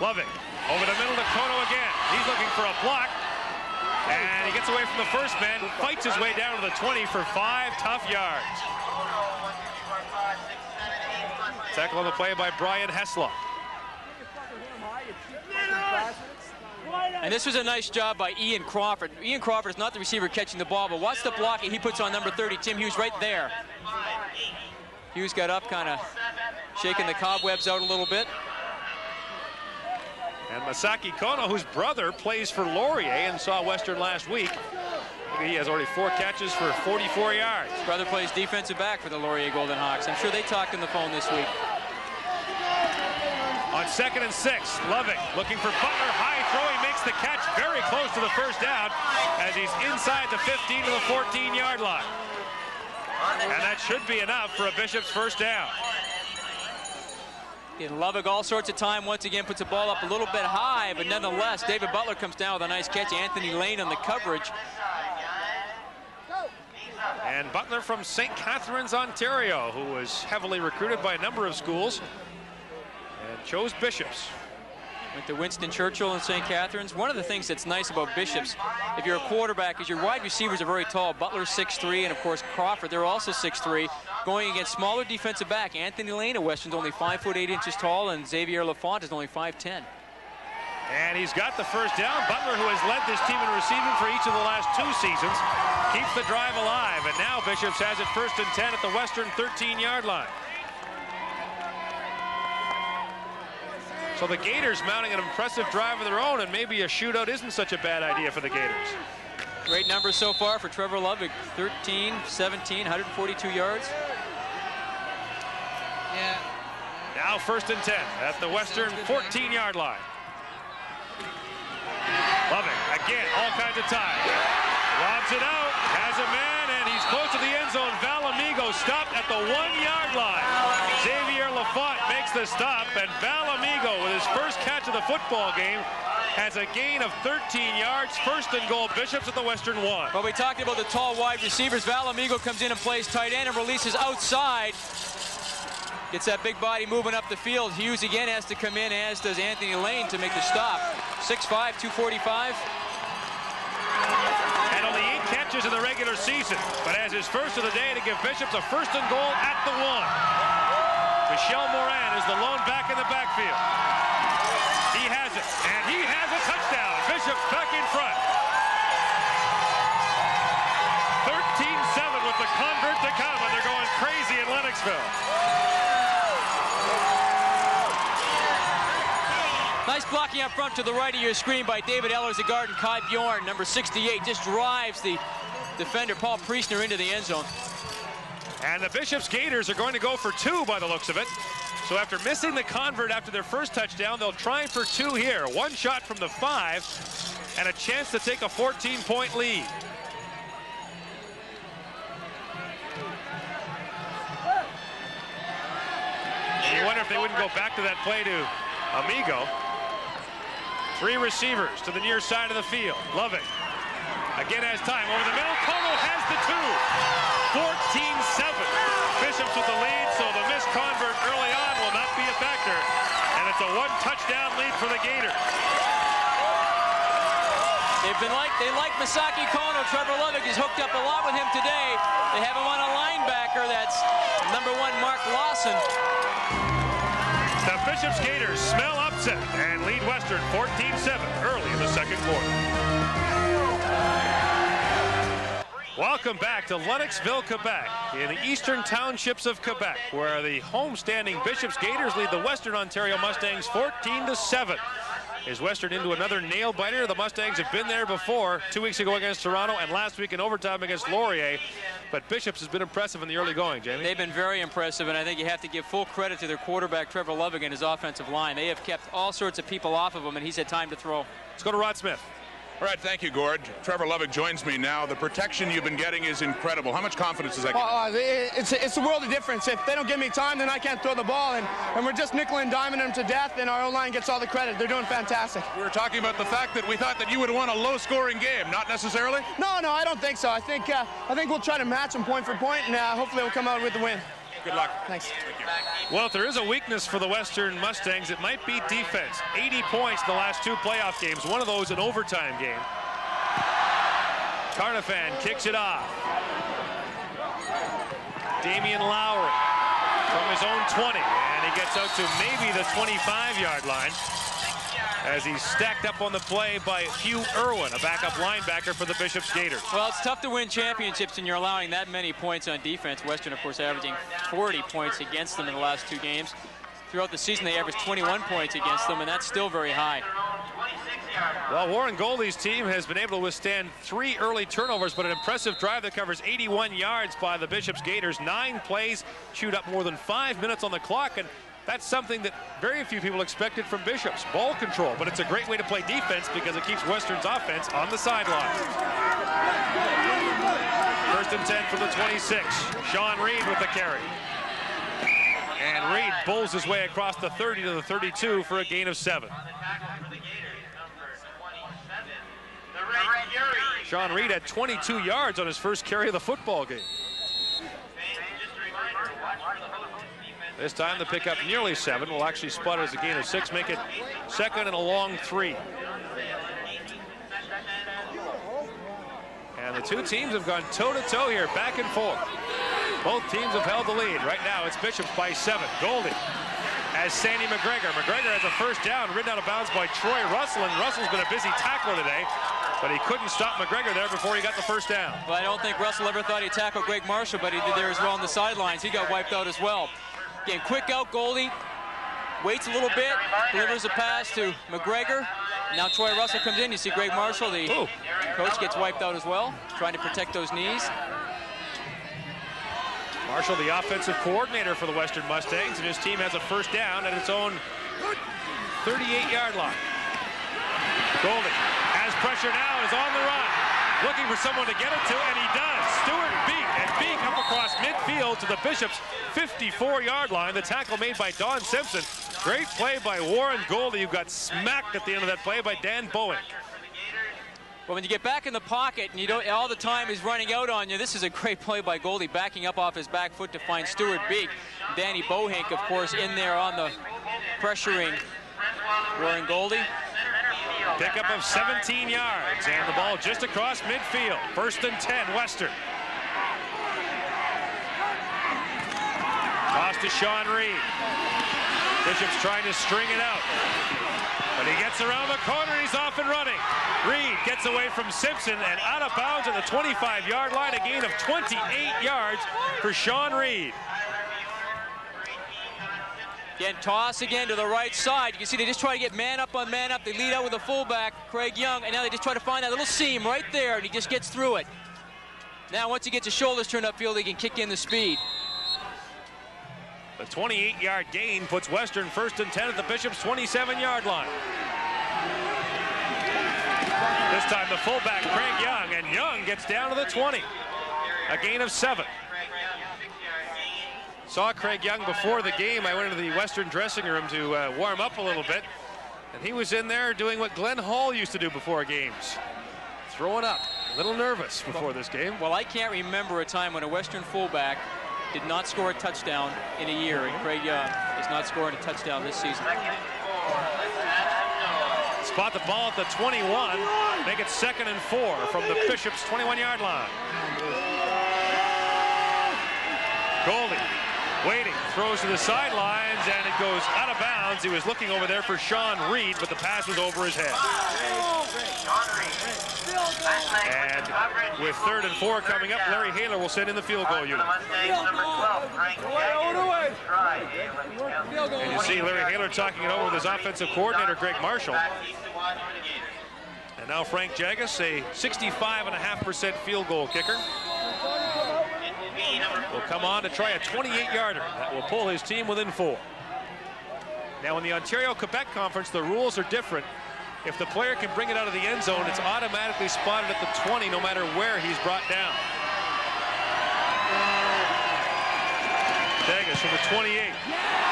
Lovick over the middle to Kono again. He's looking for a block. And he gets away from the first man, fights his way down to the 20 for 5 tough yards. Tackle on the play by Brian Heslock. And this was a nice job by Ian Crawford. Ian Crawford is not the receiver catching the ball, but watch the blocking he puts on number 30, Tim Hughes, right there. Hughes got up, kind of shaking the cobwebs out a little bit. And Masaki Kono, whose brother plays for Laurier and saw Western last week. He has already 4 catches for 44 yards. His brother plays defensive back for the Laurier Golden Hawks. I'm sure they talked on the phone this week. On 2nd and 6, Lovick looking for Butler. High throw, he makes the catch very close to the first down as he's inside the 15 to the 14-yard line. And that should be enough for a Bishops first down. In Lovick, all sorts of time, once again puts the ball up a little bit high, but nonetheless, David Butler comes down with a nice catch. Anthony Lane on the coverage. And Butler from St. Catharines, Ontario, who was heavily recruited by a number of schools and chose Bishops. Went to Winston Churchill in St. Catharines. One of the things that's nice about Bishops, if you're a quarterback, is your wide receivers are very tall. Butler's 6'3", and of course Crawford, they're also 6'3", going against smaller defensive back. Anthony Lane of Western's only 5 foot 8 inches tall, and Xavier Lafont is only 5'10". And he's got the first down. Butler, who has led this team in receiving for each of the last 2 seasons, keeps the drive alive. And now Bishops has it 1st and 10 at the Western 13-yard line. So the Gators mounting an impressive drive of their own, and maybe a shootout isn't such a bad idea for the Gators. Great numbers so far for Trevor Lovick, 13, 17, 142 yards. Yeah. Now 1st and 10 at the Western 14-yard line. Lovick, again, all kinds of time. Lobs it out, has a man, and he's close to the end zone. Valamigo stopped at the 1-yard line. Xavier Lafont makes the stop, and Valamigo, with his first catch of the football game, has a gain of 13 yards. 1st and goal, Bishops at the Western 1. Well, we talked about the tall wide receivers. Valamigo comes in and plays tight end and releases outside. Gets that big body moving up the field. Hughes again has to come in, as does Anthony Lane, to make the stop. 6'5", 245. And only 8 catches in the regular season, but has his first of the day to give Bishops a 1st and goal at the 1. Michel Morin is the lone back in the backfield. He has it, and he has a touchdown. Bishops back in front. 13-7 with the convert to come, and they're going crazy in Lennoxville. Nice blocking up front to the right of your screen by David Ellers-Agard and Kai Bjorn, number 68, just drives the defender Paul Priestner into the end zone. And the Bishops Gators are going to go for 2 by the looks of it. So after missing the convert after their first touchdown, they'll try for 2 here. 1 shot from the 5 and a chance to take a 14-point lead. And you wonder if they wouldn't go back to that play to Amigo. 3 receivers to the near side of the field. Lovick again has time over the middle. Como has the 2. 14-7. Bishops with the lead, so the missed convert early on will not be a factor. And it's a 1-touchdown lead for the Gators. They like Masaki Kono. Trevor Lovick is hooked up a lot with him today. They have him on a linebacker. That's number 1, Mark Lawson. The Bishops Gators smell upset and lead Western 14-7 early in the 2nd quarter. Welcome back to Lennoxville, Quebec, in the eastern townships of Quebec, where the homestanding Bishops Gators lead the Western Ontario Mustangs 14-7. Is Western into another nail-biter? The Mustangs have been there before, 2 weeks ago against Toronto and last week in overtime against Laurier. But Bishops has been impressive in the early going, Jamie. They've been very impressive, and I think you have to give full credit to their quarterback, Trevor Lovick, and his offensive line. They have kept all sorts of people off of him, and he's had time to throw. Let's go to Rod Smith. All right, thank you, Gord. Trevor Lovick joins me now. The protection you've been getting is incredible. How much confidence does that give? It's a world of difference. If they don't give me time, then I can't throw the ball, and we're just nickel and diming them to death, and our O-line gets all the credit. They're doing fantastic. We were talking about the fact that we thought that you would have won a low-scoring game. Not necessarily? No, I don't think so. I think we'll try to match them point for point, and hopefully we'll come out with the win. Good luck. Thanks. Thank you. Well, if there is a weakness for the Western Mustangs, it might be defense. 80 points in the last 2 playoff games, one of those an overtime game. Carnifan kicks it off. Damian Lowry from his own 20, and he gets out to maybe the 25-yard line as he's stacked up on the play by Hugh Irwin, a backup linebacker for the Bishops Gators. Well, it's tough to win championships, and you're allowing that many points on defense. Western, of course, averaging 40 points against them in the last 2 games. Throughout the season, they averaged 21 points against them, and that's still very high. Well, Warren Goldie's team has been able to withstand 3 early turnovers, but an impressive drive that covers 81 yards by the Bishops Gators. 9 plays, chewed up more than 5 minutes on the clock, and that's something that very few people expected from Bishops. Ball control, but it's a great way to play defense because it keeps Western's offense on the sideline. 1st and 10 from the 26. Sean Reed with the carry. And Reed bulls his way across the 30 to the 32 for a gain of 7. Sean Reed had 22 yards on his first carry of the football game. This time the pickup nearly 7 will actually spot it as a gain of 6, make it 2nd and a long 3. And the two teams have gone toe-to-toe here, back and forth. Both teams have held the lead. Right now it's Bishops by 7. Goldie has Sandy McGregor. McGregor has a first down, ridden out of bounds by Troy Russell, and Russell's been a busy tackler today, but he couldn't stop McGregor there before he got the first down. Well, I don't think Russell ever thought he'd tackle Greg Marshall, but he did there as well on the sidelines. He got wiped out as well. Again, quick out, Goldie waits a little bit, delivers a pass to McGregor. Now Troy Russell comes in. You see Greg Marshall, the coach, gets wiped out as well, trying to protect those knees. Marshall, the offensive coordinator for the Western Mustangs, and his team has a first down at its own 38-yard line. Goldie has pressure now, is on the run, looking for someone to get it to, and he does. Stewart Beek, and Beek up across midfield to the Bishops' 54-yard line. The tackle made by Don Simpson. Great play by Warren Goldie, who got smacked at the end of that play by Dan Boeing. Well, when you get back in the pocket and you don't, all the time is running out on you, this is a great play by Goldie, backing up off his back foot to find Stewart Beek. Danny Bohink, of course, in there on the pressuring Warren Goldie. Pickup of 17 yards, and the ball just across midfield. 1st and 10, Western. Toss to Sean Reed. Bishop's trying to string it out, but he gets around the corner, he's off and running. Reed gets away from Simpson and out of bounds at the 25-yard line, a gain of 28 yards for Sean Reed. Again, toss again to the right side. You can see they just try to get man up on man up. They lead out with the fullback, Craig Young, and now they just try to find that little seam right there, and he just gets through it. Now, once he gets his shoulders turned upfield, he can kick in the speed. The 28-yard gain puts Western 1st and 10 at the Bishops' 27-yard line. This time the fullback, Craig Young, and Young gets down to the 20. A gain of 7. Saw Craig Young before the game. I went into the Western dressing room to warm up a little bit, and he was in there doing what Glenn Hall used to do before games, throwing up, a little nervous before this game. Well, I can't remember a time when a Western fullback did not score a touchdown in a year, and Craig Young is not scoring a touchdown this season. Spot the ball at the 21, make it 2nd and 4 from the Bishops' 21-yard line. Goldie waiting, throws to the sidelines, and it goes out of bounds. He was looking over there for Sean Reed, but the pass was over his head. And with 3rd and 4 coming up, Larry Haler will send in the field goal unit. And you see Larry Haler talking it over with his offensive coordinator, Greg Marshall. And now Frank Jagus, a 65.5% field goal kicker, will come on to try a 28-yarder. That will pull his team within 4. Now in the Ontario-Quebec Conference, the rules are different. If the player can bring it out of the end zone, it's automatically spotted at the 20, no matter where he's brought down. Jagus from the 28,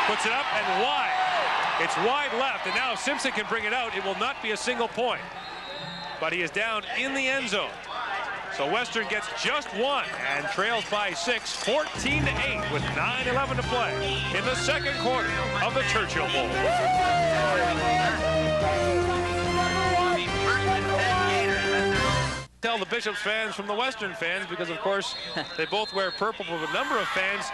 puts it up and wide. It's wide left, and now if Simpson can bring it out, it will not be a single point. But he is down in the end zone. So Western gets just 1 and trails by 6, 14-8 with 9:11 to play in the 2nd quarter of the Churchill Bowl. Tell the Bishops fans from the Western fans, because of course they both wear purple, but a number of fans,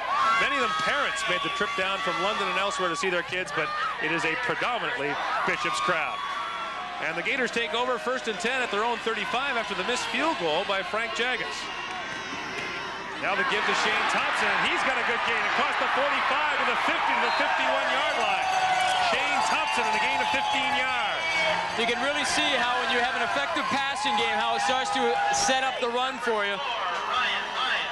many of them parents, made the trip down from London and elsewhere to see their kids, but it is a predominantly Bishops crowd. And the Gators take over 1st and 10 at their own 35 after the missed field goal by Frank Jagus. Now the give to Shane Thompson, and he's got a good gain across the 45 to the 50 to the 51-yard line. Shane Thompson in a gain of 15 yards. You can really see how when you have an effective passing game, how it starts to set up the run for you.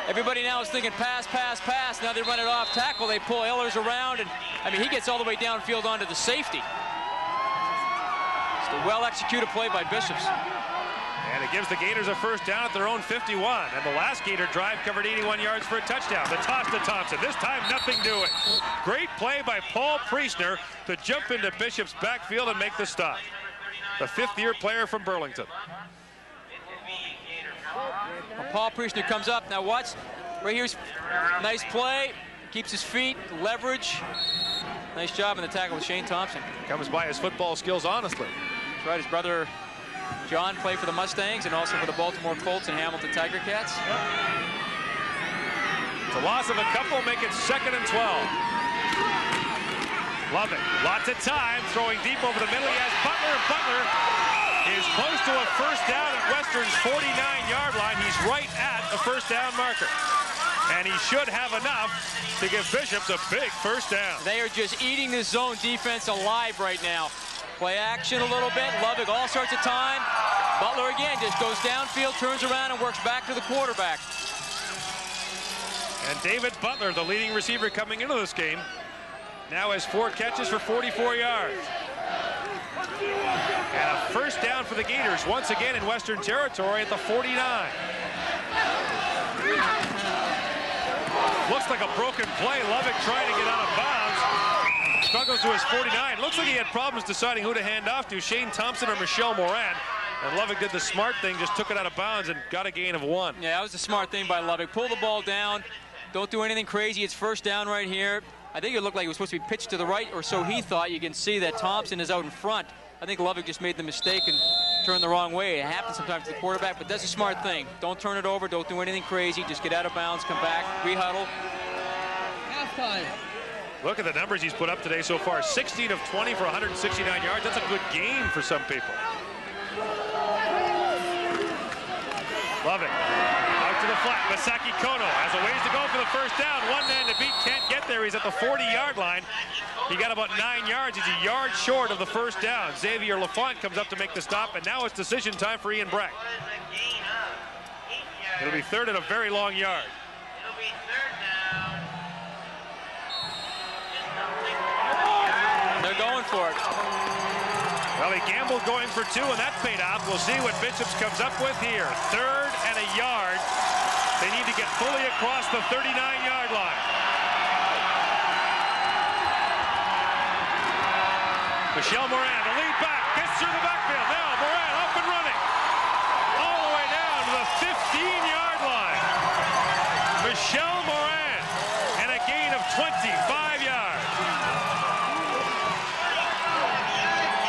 Everybody now is thinking pass, pass, pass. Now they run it off tackle. They pull Ehlers around, and I mean, he gets all the way downfield onto the safety. It's a well-executed play by Bishops. And It gives the Gators a first down at their own 51. And the last Gator drive covered 81 yards for a touchdown. The toss to Thompson. This time, nothing doing. Great play by Paul Priestner to jump into Bishop's backfield and make the stop. The fifth-year player from Burlington. Well, Paul Priestner comes up. Now watch. Right here's nice play. Keeps his feet, leverage. Nice job in the tackle with Shane Thompson. Comes by his football skills, honestly. That's right, his brother John played for the Mustangs and also for the Baltimore Colts and Hamilton Tiger Cats. It's a loss of a couple, make it 2nd and 12. Love it. Lots of time, throwing deep over the middle. He has Butler. Butler is close to a first down at Western's 49-yard line. He's right at the first down marker. And he should have enough to give Bishops a big first down. They are just eating this zone defense alive right now. Play action a little bit. Lovick all sorts of time. Butler again just goes downfield, turns around, and works back to the quarterback. And David Butler, the leading receiver coming into this game, now has 4 catches for 44 yards. And a first down for the Gators once again in Western Territory at the 49. Looks like a broken play. Lovick trying to get out of bounds. Struggles to his 49. Looks like he had problems deciding who to hand off to, Shane Thompson or Michelle Moran. And Lovick did the smart thing, just took it out of bounds and got a gain of 1. Yeah, that was the smart thing by Lovick. Pull the ball down. Don't do anything crazy. It's first down right here. I think it looked like it was supposed to be pitched to the right, or so he thought. You can see that Thompson is out in front. I think Lovick just made the mistake and turned the wrong way. It happens sometimes to the quarterback, but that's a smart thing. Don't turn it over. Don't do anything crazy. Just get out of bounds, come back, rehuddle. Halftime. Look at the numbers he's put up today so far. 16 of 20 for 169 yards. That's a good game for some people. Lovick out to the flat. Masaki Kono has a ways to go for the first down. One man to beat, can't get there. He's at the 40-yard line. He got about 9 yards. He's a yard short of the first down. Xavier Lafont comes up to make the stop, and now it's decision time for Ian Breck. It'll be third and a very long yard. They're going for it. Well, he gambled going for 2, and that paid off. We'll see what Bishops comes up with here. Third and a yard. They need to get fully across the 39-yard line. Michelle Moran, the lead back, gets through the backfield. Now Moran up and running. All the way down to the 15-yard line. Michelle Moran, and a gain of 25 yards.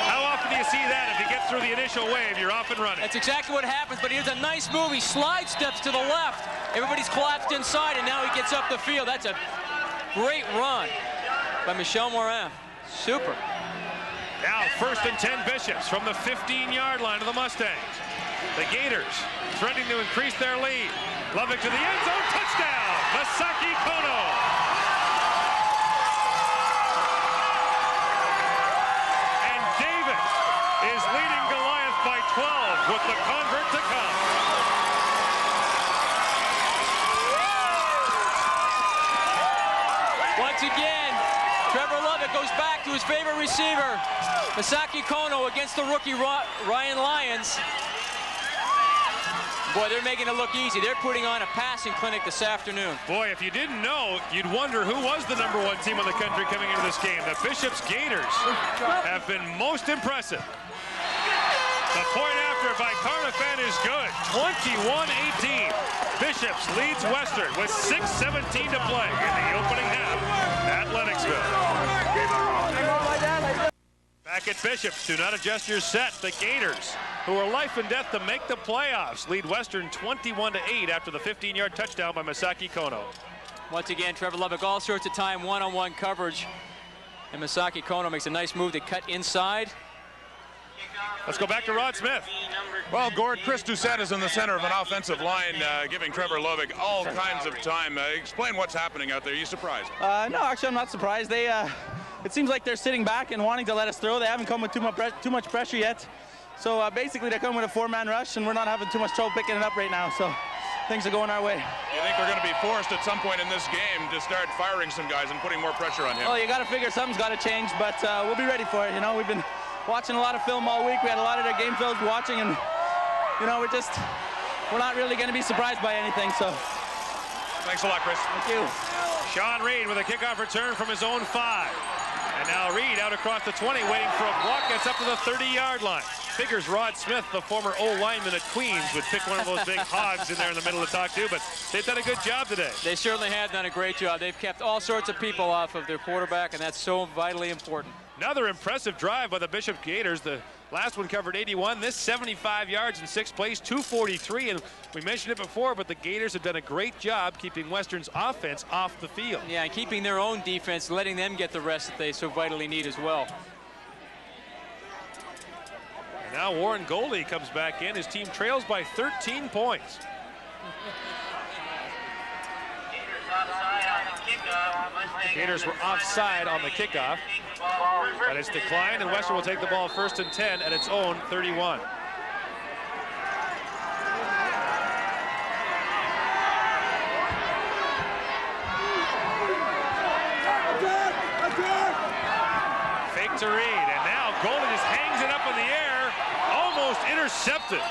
How often do you see that? If you get through the initial wave, you're off and running. That's exactly what happens, but here's a nice move. He slide steps to the left. Everybody's collapsed inside, and now he gets up the field. That's a great run by Michelle Moran. Super. Now, 1st and 10 Bishops from the 15-yard line of the Mustangs. The Gators threatening to increase their lead. Lovick to the end zone, touchdown! Masaki Kono. And Davis is leading Goliath by 12 with the convert to come. Once again, Trevor Lovick goes back to his favorite receiver, Masaki Kono, against the rookie Ryan Lyons. Boy, they're making it look easy. They're putting on a passing clinic this afternoon. Boy, if you didn't know, you'd wonder who was the #1 team in the country coming into this game. The Bishops Gators have been most impressive. The point after by Carnifan is good. 21-18. Bishops leads Western with 6:17 to play in the opening half at Lennoxville. Back at Bishops, do not adjust your set. The Gators, who are life and death to make the playoffs, lead Western 21-8 after the 15-yard touchdown by Masaki Kono. Once again, Trevor Lovick, all sorts of time, one-on-one coverage. And Masaki Kono makes a nice move to cut inside. Let's go back to Rod Smith. Well, Gord, Chris Doucette is in the center of an offensive line, giving Trevor Lovick all kinds of time. Explain what's happening out there. Are you surprised? No, actually, I'm not surprised. It seems like they're sitting back and wanting to let us throw. They haven't come with too much pressure yet. So basically, they're coming with a 4-man rush, and we're not having too much trouble picking it up right now. So things are going our way. You think they're going to be forced at some point in this game to start firing some guys and putting more pressure on him? Well, you got to figure something's got to change, but we'll be ready for it. You know, we've been watching a lot of film all week. We had a lot of their game films watching, and you know, we're not really going to be surprised by anything. So. Thanks a lot, Chris. Thank you. Sean Reed with a kickoff return from his own 5. And now Reed out across the 20, waiting for a block. Gets up to the 30-yard line. Figures Rod Smith, the former O-lineman at Queens, would pick one of those big hogs in there in the middle to talk to, but they've done a good job today. They certainly have done a great job. They've kept all sorts of people off of their quarterback, and that's so vitally important. Another impressive drive by the Bishop Gators. The last one covered 81. This 75 yards in 6 plays, 243. And we mentioned it before, but the Gators have done a great job keeping Western's offense off the field. Yeah, and keeping their own defense, letting them get the rest that they so vitally need as well. And now Warren Goldie comes back in. His team trails by 13 points. Gators were offside on the kickoff, but it's declined, and Western will take the ball 1st and 10 at its own 31. Fake to Reed, and now Golden just hangs it up in the air, almost intercepted.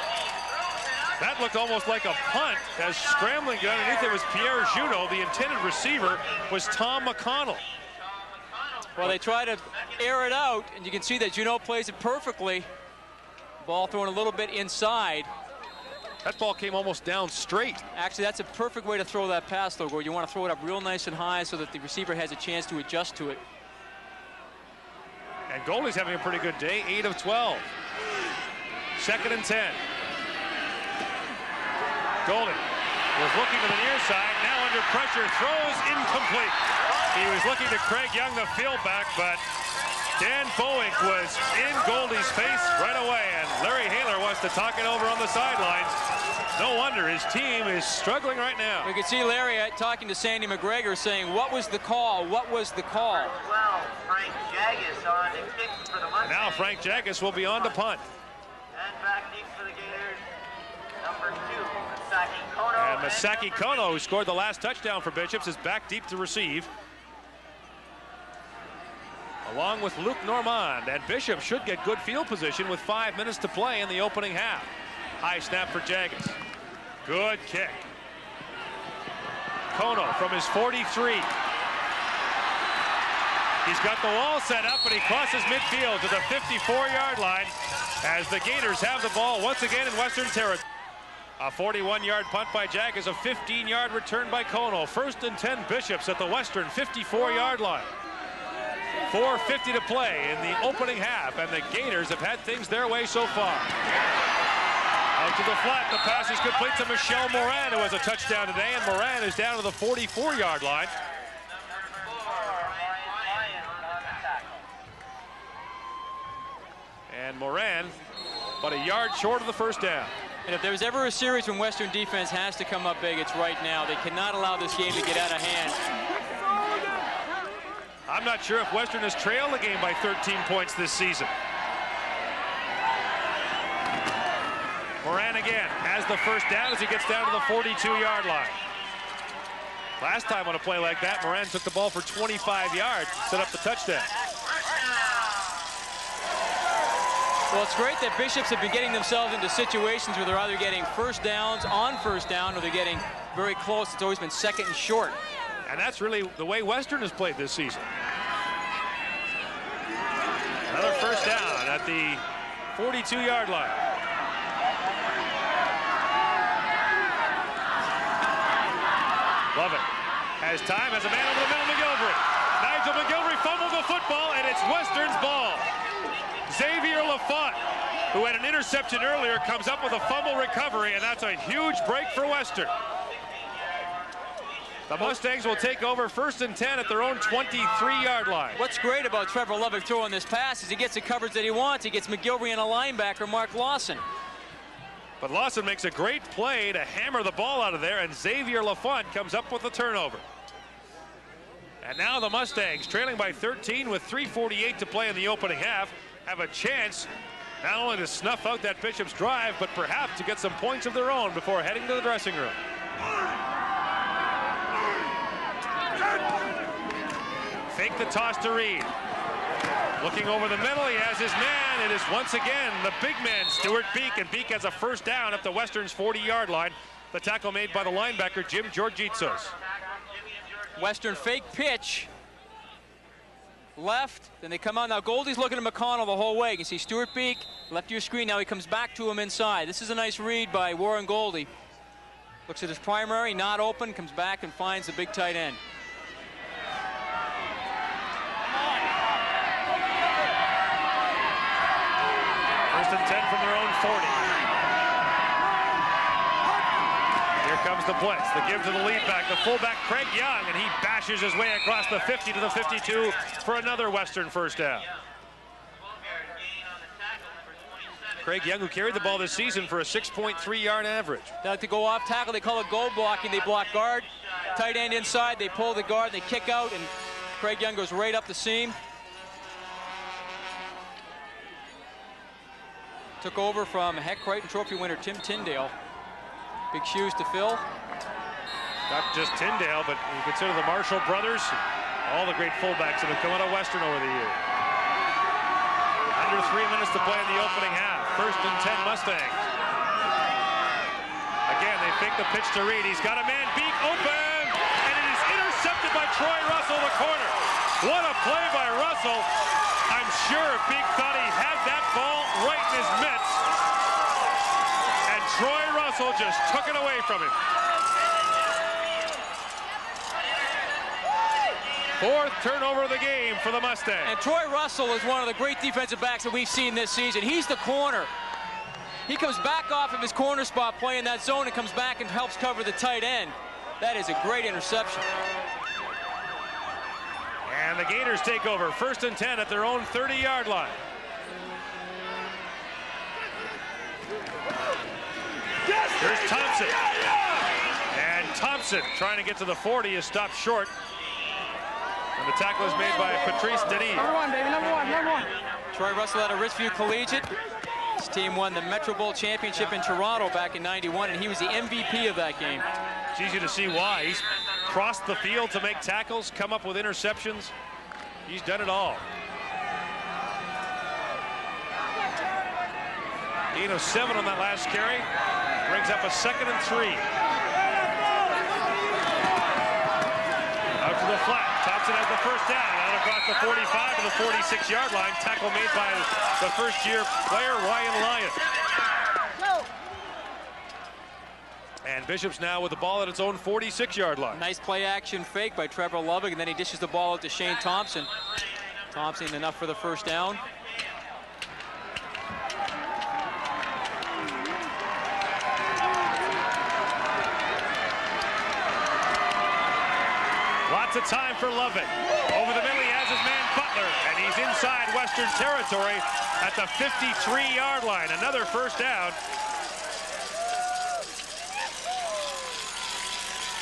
That looked almost like a punt, as scrambling underneath it was Pierre Junot. The intended receiver was Tom McConnell. Well, they try to air it out, and you can see that Junot plays it perfectly. Ball thrown a little bit inside. That ball came almost down straight. Actually, that's a perfect way to throw that pass, though, Gord. You want to throw it up real nice and high so that the receiver has a chance to adjust to it. And Goldie's having a pretty good day, 8 of 12. 2nd and 10. Golden was looking to the near side, now under pressure, throws incomplete. He was looking to Craig Young, the fieldback, but Dan Bowick was in Goldie's face right away, and Larry Haler wants to talk it over on the sidelines. No wonder his team is struggling right now. We can see Larry talking to Sandy McGregor saying, what was the call? What was the call? Well, Frank Jaggis on the kick for the Mustangs. Now Frank Jaggis will be on to punt. And back deep for the Gators, number 2, Masaki Kono. And Masaki Kono, who scored the last touchdown for Bishops, is back deep to receive, along with Luke Normand. And Bishop should get good field position with 5 minutes to play in the opening half. High snap for Jaggis. Good kick. Kono from his 43. He's got the wall set up, but he crosses midfield to the 54-yard line as the Gators have the ball once again in Western territory. A 41-yard punt by Jaggis, a 15-yard return by Kono. 1st and 10 Bishops at the Western 54-yard line. 4:50 to play in the opening half, and the Gators have had things their way so far. Out to the flat, the pass is complete to Michel Morin, who has a touchdown today, and Morin is down to the 44-yard line. And Morin, but a yard short of the first down. And if there's ever a series when Western defense has to come up big, it's right now. They cannot allow this game to get out of hand. I'm not sure if Western has trailed the game by 13 points this season. Morin again has the first down as he gets down to the 42-yard line. Last time on a play like that, Morin took the ball for 25 yards, set up the touchdown. Well, it's great that Bishops have been getting themselves into situations where they're either getting first downs on first down or they're getting very close. It's always been 2nd and short. And that's really the way Western has played this season. Another first down at the 42-yard line. Love it. Has time, has a man over the middle, McGilvery. Nigel McGilvery fumbled the football, and it's Western's ball. Xavier Lafont, who had an interception earlier, comes up with a fumble recovery, and that's a huge break for Western. The Mustangs will take over 1st and 10 at their own 23-yard line. What's great about Trevor Lubbock throwing this pass is he gets the coverage that he wants. He gets McGilvery and a linebacker, Mark Lawson. But Lawson makes a great play to hammer the ball out of there, and Xavier Lafont comes up with the turnover. And now the Mustangs, trailing by 13 with 3:48 to play in the opening half, have a chance not only to snuff out that Bishop's drive, but perhaps to get some points of their own before heading to the dressing room. Fake the toss to Reed. Looking over the middle, he has his man. It is once again the big man, Stuart Beek, and Beek has a first down up to Western's 40-yard line. The tackle made by the linebacker, Jim Georgitsos. Western fake pitch. Left, then they come out. Now Goldie's looking at McConnell the whole way. You can see Stuart Beek, left of your screen. Now he comes back to him inside. This is a nice read by Warren Goldie. Looks at his primary, not open, comes back and finds the big tight end. First and 10 from their own 40. Here comes the blitz, the give to the lead back, the fullback Craig Young, and he bashes his way across the 50 to the 52 for another Western first down. Craig Young, who carried the ball this season for a 6.3-yard average. Now to go off tackle, they call it goal blocking. They block guard, tight end inside, they pull the guard, they kick out, and Craig Young goes right up the seam. Took over from Heck Crichton Trophy winner Tim Tyndale. Big shoes to fill. Not just Tyndale, but you consider the Marshall brothers, all the great fullbacks that have come out of Western over the years. Under 3 minutes to play in the opening half. First and 10 Mustangs. Again, they fake the pitch to Reed. He's got a man, Beek open, and it is intercepted by Troy Russell, the corner. What a play by Russell. I'm sure Beek thought he had that ball right in his mitts. And Troy Russell just took it away from him. Fourth turnover of the game for the Mustangs. And Troy Russell is one of the great defensive backs that we've seen this season. He's the corner. He comes back off of his corner spot playing that zone and comes back and helps cover the tight end. That is a great interception. And the Gators take over. First and 10 at their own 30-yard line. Here's Thompson. And Thompson trying to get to the 40 is stopped short. And the tackle is made by Patrice Denis. Number one, baby, number one, number one. Troy Russell out of Richview Collegiate. His team won the Metro Bowl championship in Toronto back in '91, and he was the MVP of that game. It's easy to see why. He's crossed the field to make tackles, come up with interceptions. He's done it all. Gain of 7 on that last carry. Brings up a 2nd and 3. Out to the flat. Thompson has the first down. Out across the 45 to the 46-yard line. Tackle made by the first-year player, Ryan Lyon. And Bishop's now with the ball at its own 46-yard line. Nice play action fake by Trevor Lubbock, and then he dishes the ball out to Shane Thompson. Thompson enough for the first down. Lots of time for Lubbock. Over the middle, he has his man Butler, and he's inside Western territory at the 53-yard line. Another first down.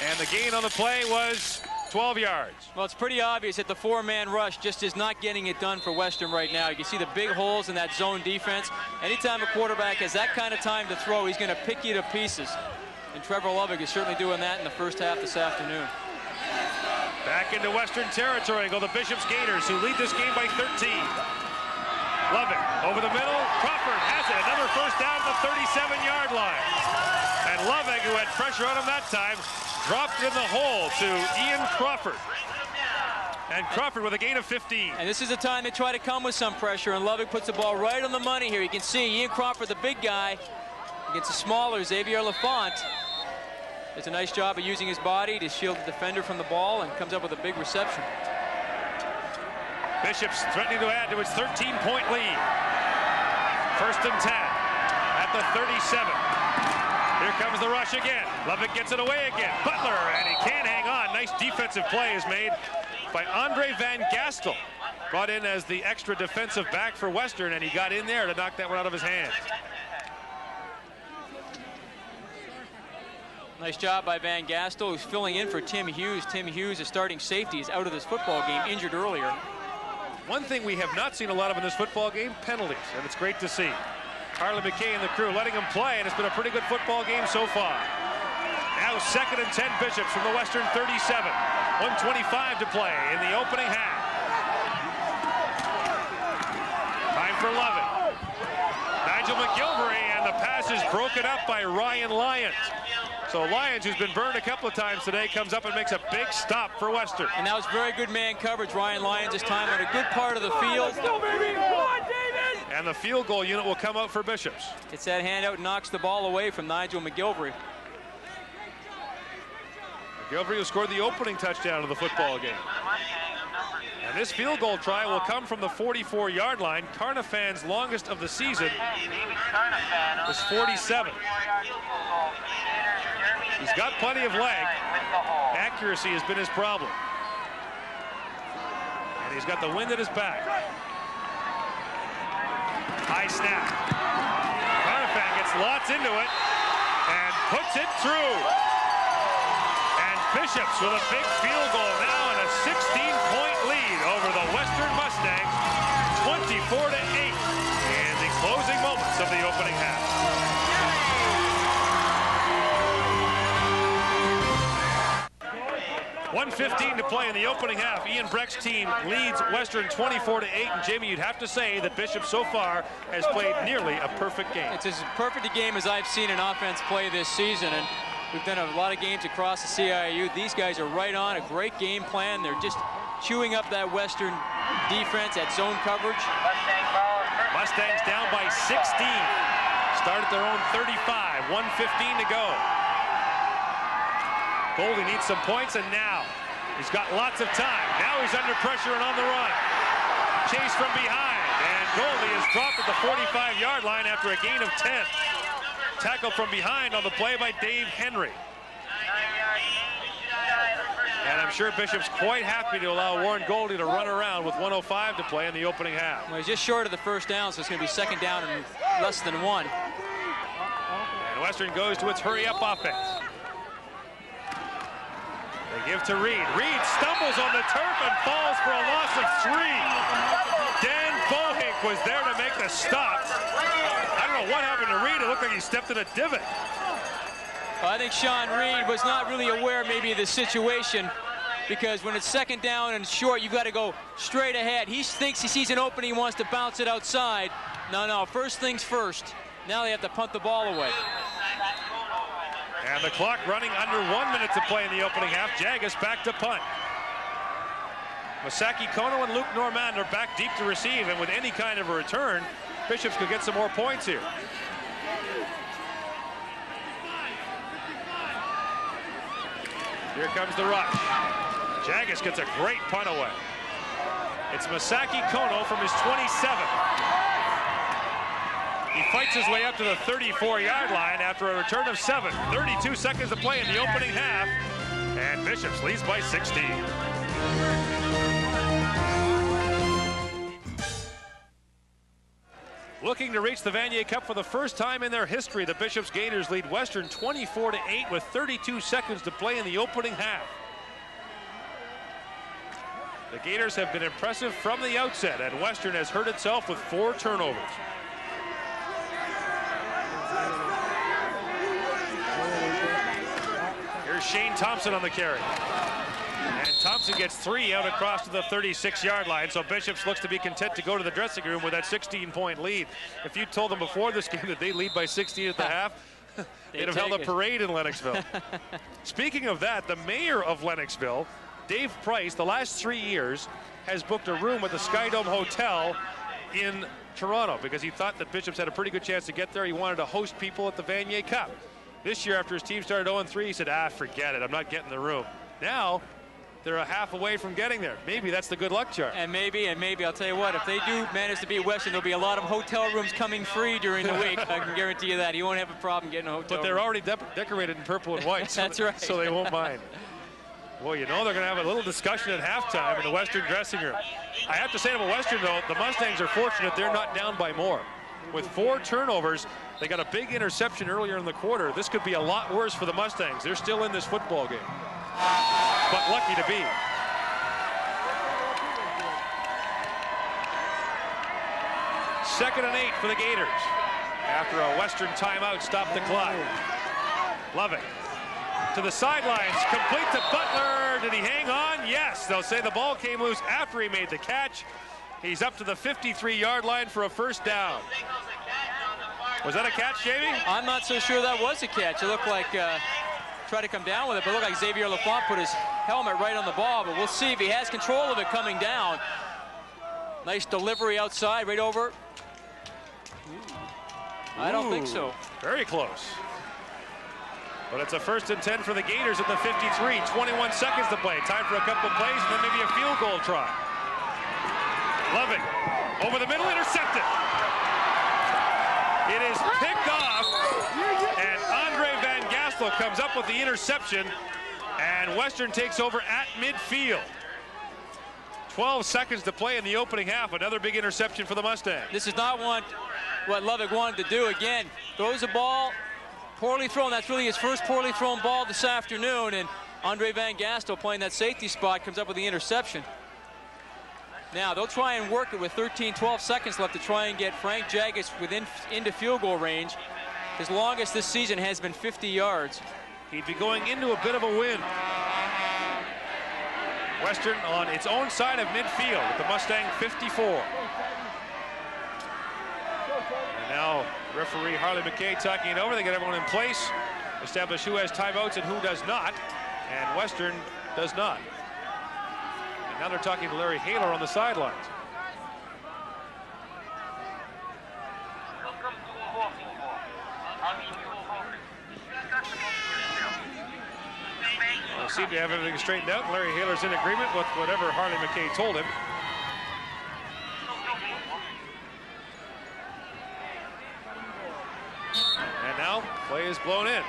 And the gain on the play was 12 yards. Well, it's pretty obvious that the 4-man rush just is not getting it done for Western right now. You can see the big holes in that zone defense. Anytime a quarterback has that kind of time to throw, he's going to pick you to pieces. And Trevor Lubbock is certainly doing that in the first half this afternoon. Back into Western territory go the Bishop's Gators, who lead this game by 13. Lubbock over the middle. Crawford has it. Another first down at the 37-yard line. And Lubbock, who had pressure on him that time, dropped in the hole to Ian Crawford. And Crawford with a gain of 15. And this is the time they try to come with some pressure, and Lubbock puts the ball right on the money here. You can see Ian Crawford, the big guy, against the smaller Xavier Lafont. It's a nice job of using his body to shield the defender from the ball and comes up with a big reception. Bishop's threatening to add to its 13-point lead. First and 10 at the 37. Here comes the rush again. Lubbock gets it away again. Butler, and he can't hang on. Nice defensive play is made by Andre Van Gastel. Brought in as the extra defensive back for Western, and he got in there to knock that one out of his hands. Nice job by Van Gastel, who's filling in for Tim Hughes. Tim Hughes, a starting safety, is out of this football game, injured earlier. One thing we have not seen a lot of in this football game, penalties, and it's great to see. Harley McKay and the crew letting him play, and it's been a pretty good football game so far. Now 2nd and 10 Bishops from the Western 37. 1:25 to play in the opening half. for Lovett. Nigel McGilvery, and the pass is broken up by Ryan Lyons. So Lyons, who's been burned a couple of times today, comes up and makes a big stop for Western. And that was very good man coverage. Ryan Lyons this time on a good part of the field. And the field goal unit will come out for Bishops. Gets that hand out and knocks the ball away from Nigel McGilvery. McGilvery, who scored the opening touchdown of the football game. And this field goal try will come from the 44-yard line. Carnafan's longest of the season was 47. He's got plenty of leg. Accuracy has been his problem. And he's got the wind at his back. High snap. Carnafan gets lots into it and puts it through. And Bishops with a big field goal now and a 16-point lead over the Western Mustangs, 24-8 in the closing moments of the opening half. .1:15 to play in the opening half. Ian Breck's team leads Western 24-8. And Jamie, you'd have to say that Bishop so far has played nearly a perfect game. It's as perfect a game as I've seen an offense play this season. And we've done a lot of games across the CIAU. These guys are right on, a great game plan. They're just chewing up that Western defense at zone coverage. Mustangs down by 16. Start at their own 35. 1:15 to go. Goldie needs some points, and now he's got lots of time. Now he's under pressure and on the run. Chase from behind, and Goldie is dropped at the 45-yard line after a gain of 10. Tackled from behind on the play by Dave Henry. And I'm sure Bishop's quite happy to allow Warren Goldie to run around with 1:05 to play in the opening half. Well, he's just short of the first down, so it's going to be second down and less than one. And Western goes to its hurry-up offense. They give to Reed. Reed stumbles on the turf and falls for a loss of 3. Dan Bohink was there to make the stop. I don't know what happened to Reed. It looked like he stepped in a divot. Well, I think Sean Reed was not really aware maybe of the situation, because when it's second down and short, you got to go straight ahead. He thinks he sees an opening, he wants to bounce it outside. No, first things first. Now they have to punt the ball away. And the clock running under 1 minute to play in the opening half. Jagus back to punt. Masaki Kono and Luke Normand are back deep to receive, and with any kind of a return, Bishops could get some more points here. Here comes the rush. Jagus gets a great punt away. It's Masaki Kono from his 27. He fights his way up to the 34-yard line after a return of 7. 32 seconds to play in the opening half, and Bishops leads by 16. Looking to reach the Vanier Cup for the first time in their history, the Bishops Gators lead Western 24-8 with 32 seconds to play in the opening half. The Gators have been impressive from the outset, and Western has hurt itself with 4 turnovers. Here's Shane Thompson on the carry. And Thompson gets 3 out across to the 36-yard line, so Bishops looks to be content to go to the dressing room with that 16-point lead. If you told them before this game that they lead by 16 at the half, they'd have held a parade in Lennoxville. Speaking of that, the mayor of Lennoxville, Dave Price, the last 3 years, has booked a room at the Skydome Hotel in Toronto because he thought that Bishops had a pretty good chance to get there. He wanted to host people at the Vanier Cup. This year, after his team started 0-3, he said, forget it, I'm not getting the room. Now, they're a half away from getting there. Maybe that's the good luck chart. And maybe, I'll tell you what, if they do manage to beat Western, there'll be a lot of hotel rooms coming free during the week. I can guarantee you that. He won't have a problem getting a hotel But they're room. already decorated in purple and white. So That's right. So they won't mind. Well, you know they're going to have a little discussion at halftime in the Western dressing room. I have to say to Western, though, the Mustangs are fortunate they're not down by more. With 4 turnovers, they got a big interception earlier in the quarter. This could be a lot worse for the Mustangs. They're still in this football game, but lucky to be. Second and 8 for the Gators. After a Western timeout stopped the clock. Lovett to the sidelines, complete to Butler. Did he hang on? Yes. They'll say the ball came loose after he made the catch. He's up to the 53-yard line for a first down. Was that a catch, Jamie? I'm not so sure that was a catch. It looked like tried to come down with it, but it looked like Xavier Lafont put his helmet right on the ball, but we'll see if he has control of it coming down. Nice delivery outside, right over. I don't think so. Very close. But it's a 1st and 10 for the Gators at the 53. 21 seconds to play. Time for a couple plays and then maybe a field goal try. Loving over the middle, intercepted. It is picked off, and Andre Van Gastel comes up with the interception, and Western takes over at midfield. 12 seconds to play in the opening half. Another big interception for the Mustangs. This is not what Lovick wanted to do. Again, throws a ball, poorly thrown. That's really his first poorly thrown ball this afternoon, and Andre Van Gastel, playing that safety spot, comes up with the interception. Now they'll try and work it with 12 seconds left to try and get Frank Jaggis into field goal range. His longest this season has been 50 yards. He'd be going into a bit of a win. Western on its own side of midfield with the Mustang 54. And now referee Harley McKay talking it over. They get everyone in place, establish who has timeouts and who does not, and Western does not. And now they're talking to Larry Haler on the sidelines. Well, seem to have everything straightened out. Larry Haler's in agreement with whatever Harley McKay told him. And now play is blown in.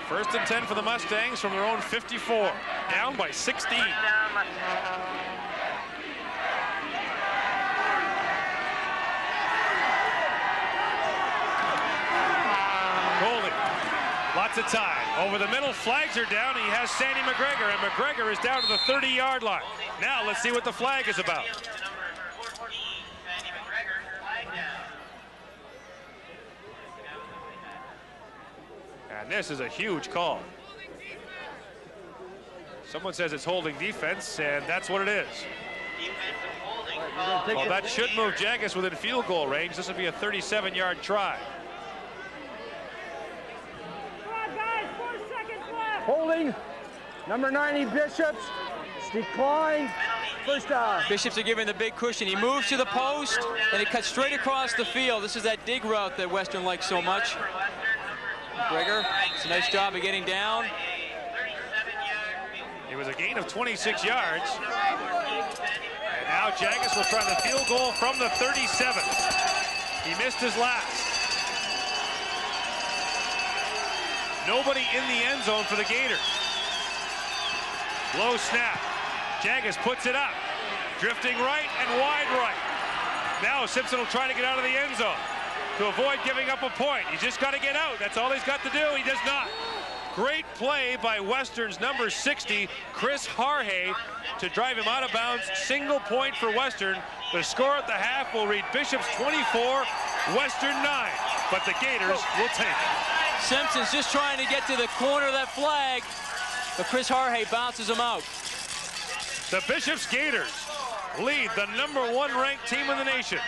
1st and 10 for the Mustangs from their own 54. Down by 16. Goldie, lots of time. Over the middle, flags are down. He has Sandy McGregor, and McGregor is down to the 30-yard line. Now let's see what the flag is about. And this is a huge call. Someone says it's holding defense, and that's what it is. Well, that should move Jaggis within field goal range. This will be a 37-yard try. Holding, number 90, Bishops, declined, first down. Bishops are giving the big cushion. He moves to the post, and it cuts straight across the field. This is that dig route that Western likes so much. McGregor, it's a nice job of getting down. It was a gain of 26 yards. And now Jaggis will try the field goal from the 37. He missed his last. Nobody in the end zone for the Gators. Low snap. Jaggis puts it up. Drifting right and wide right. Now Simpson will try to get out of the end zone to avoid giving up a point. He's just got to get out. That's all he's got to do. He does not. Great play by Western's number 60, Chris Harhay, to drive him out of bounds. Single point for Western. The score at the half will read Bishop's 24, Western 9. But the Gators will take it. Simpson's just trying to get to the corner of that flag, but Chris Harhay bounces him out. The Bishop's Gators lead the #1 ranked team in the nation,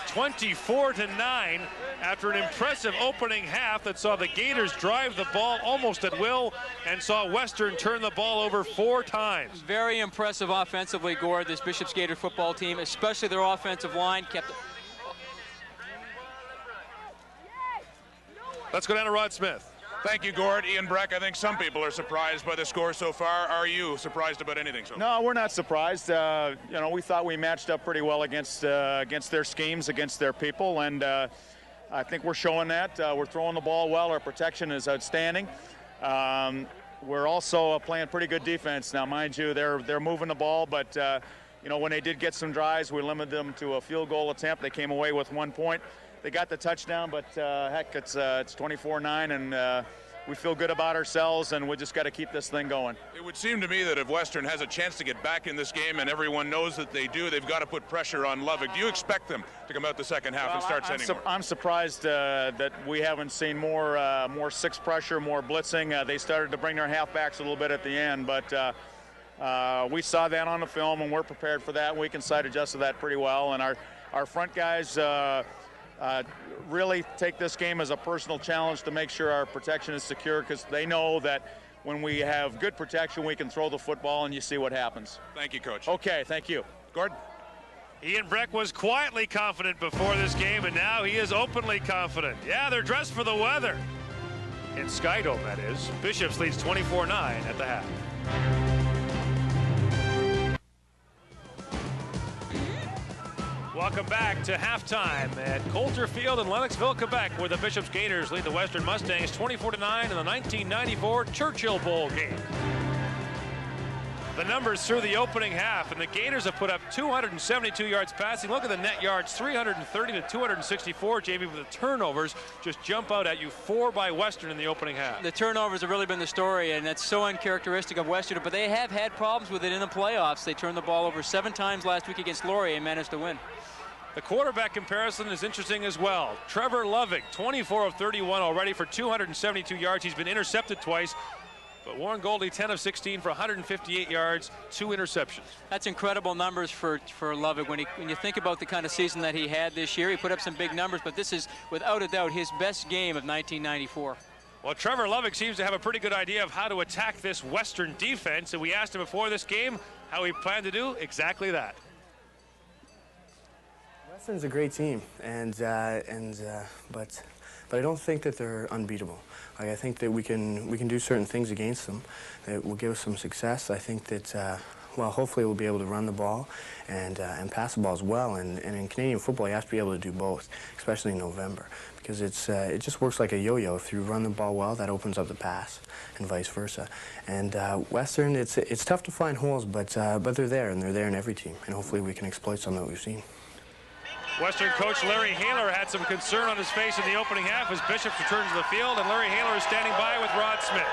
24-9, after an impressive opening half that saw the Gators drive the ball almost at will and saw Western turn the ball over 4 times. Very impressive offensively, Gord, this Bishop's Gator football team, especially their offensive line kept. Let's go down to Rod Smith. Thank you, Gord. Ian Breck, I think some people are surprised by the score so far. Are you surprised about anything so far? No, we're not surprised. You know, we thought we matched up pretty well against their schemes, against their people, and I think we're showing that. We're throwing the ball well. Our protection is outstanding. We're also playing pretty good defense. Now, mind you, they're moving the ball, but you know, when they did get some drives, we limited them to a field goal attempt. They came away with 1 point. They got the touchdown, but heck, it's 24-9, and we feel good about ourselves, and we just got to keep this thing going. It would seem to me that if Western has a chance to get back in this game, and everyone knows that they do, they've got to put pressure on Lovick. Do you expect them to come out the second half and start sending more? I'm surprised that we haven't seen more 6 pressure, more blitzing. They started to bring their halfbacks a little bit at the end, but We saw that on the film, and we're prepared for that. We can side adjust to that pretty well, and our front guys really take this game as a personal challenge to make sure our protection is secure, because they know that when we have good protection, we can throw the football, and you see what happens. Thank you, Coach. Okay, thank you. Gordon? Ian Breck was quietly confident before this game, and now he is openly confident. Yeah, they're dressed for the weather. In Skydome, that is. Bishops leads 24-9 at the half. Welcome back to halftime at Coulter Field in Lennoxville, Quebec, where the Bishops Gaiters lead the Western Mustangs 24-9 in the 1994 Churchill Bowl game. The numbers through the opening half, and the Gators have put up 272 yards passing. Look at the net yards, 330 to 264. JV, with the turnovers just jump out at you. 4 by Western in the opening half. The turnovers have really been the story, and that's so uncharacteristic of Western, but they have had problems with it in the playoffs. They turned the ball over 7 times last week against Laurier and managed to win. The quarterback comparison is interesting as well. Trevor Lovig, 24 of 31 already for 272 yards. He's been intercepted twice. But Warren Goldie, 10 of 16 for 158 yards, 2 interceptions. That's incredible numbers for Lovig. When you think about the kind of season that he had this year, he put up some big numbers, but this is, without a doubt, his best game of 1994. Well, Trevor Lovig seems to have a pretty good idea of how to attack this Western defense, and we asked him before this game how he planned to do exactly that. Western's a great team, but I don't think that they're unbeatable. Like, I think that we can do certain things against them that will give us some success. I think that well, hopefully we'll be able to run the ball and pass the ball as well. And in Canadian football, you have to be able to do both, especially in November, because it just works like a yo-yo. If you run the ball well, that opens up the pass, and vice versa. And Western, it's tough to find holes, but they're there, and they're there in every team. And hopefully we can exploit some that we've seen. Western coach Larry Haler had some concern on his face in the opening half as Bishops returns to the field, and Larry Haler is standing by with Rod Smith.